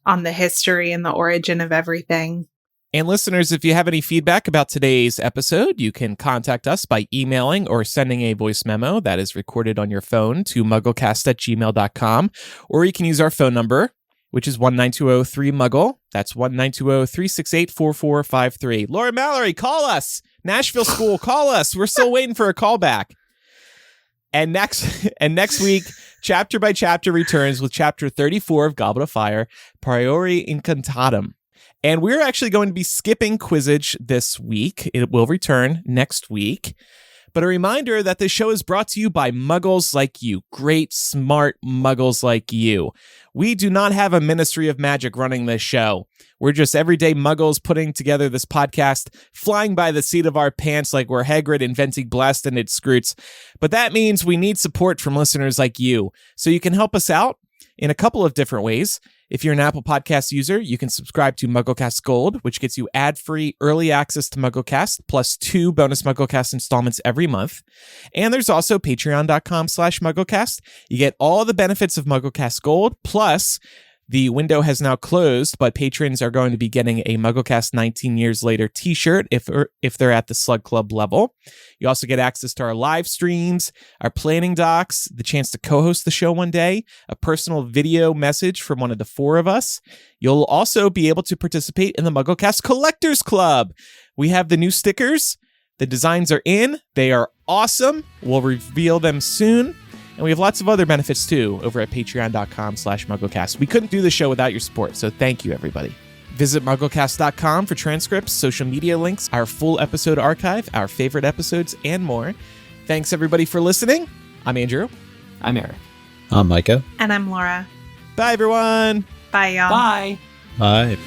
on the history and the origin of everything. And listeners, if you have any feedback about today's episode, you can contact us by emailing or sending a voice memo that is recorded on your phone to mugglecast@gmail.com, or you can use our phone number, which is 1-920-3-MUGGLE. That's 1-920-368-4453. Laura Mallory, call us. Nashville School, call us. We're still waiting for a call back. And next week, Chapter by Chapter returns with Chapter 34 of Goblet of Fire, Priori Incantatum. And we're actually going to be skipping Quizzitch this week. It will return next week. But a reminder that this show is brought to you by Muggles like you. Great, smart Muggles like you. We do not have a Ministry of Magic running this show. We're just everyday Muggles putting together this podcast, flying by the seat of our pants like we're Hagrid inventing blast-ended scroots. But that means we need support from listeners like you. So you can help us out in a couple of different ways. If you're an Apple Podcast user, you can subscribe to MuggleCast Gold, which gets you ad-free early access to MuggleCast, plus 2 bonus MuggleCast installments every month. And there's also patreon.com/MuggleCast. You get all the benefits of MuggleCast Gold, plus the window has now closed, but patrons are going to be getting a MuggleCast 19 Years Later t-shirt if they're at the Slug Club level. You also get access to our live streams, our planning docs, the chance to co-host the show one day, a personal video message from one of the 4 of us. You'll also be able to participate in the MuggleCast Collectors Club. We have the new stickers. The designs are in. They are awesome. We'll reveal them soon. And we have lots of other benefits, too, over at patreon.com/MuggleCast. We couldn't do the show without your support, so thank you, everybody. Visit MuggleCast.com for transcripts, social media links, our full episode archive, our favorite episodes, and more. Thanks, everybody, for listening. I'm Andrew. I'm Eric. I'm Micah. And I'm Laura. Bye, everyone. Bye, y'all. Bye. Bye.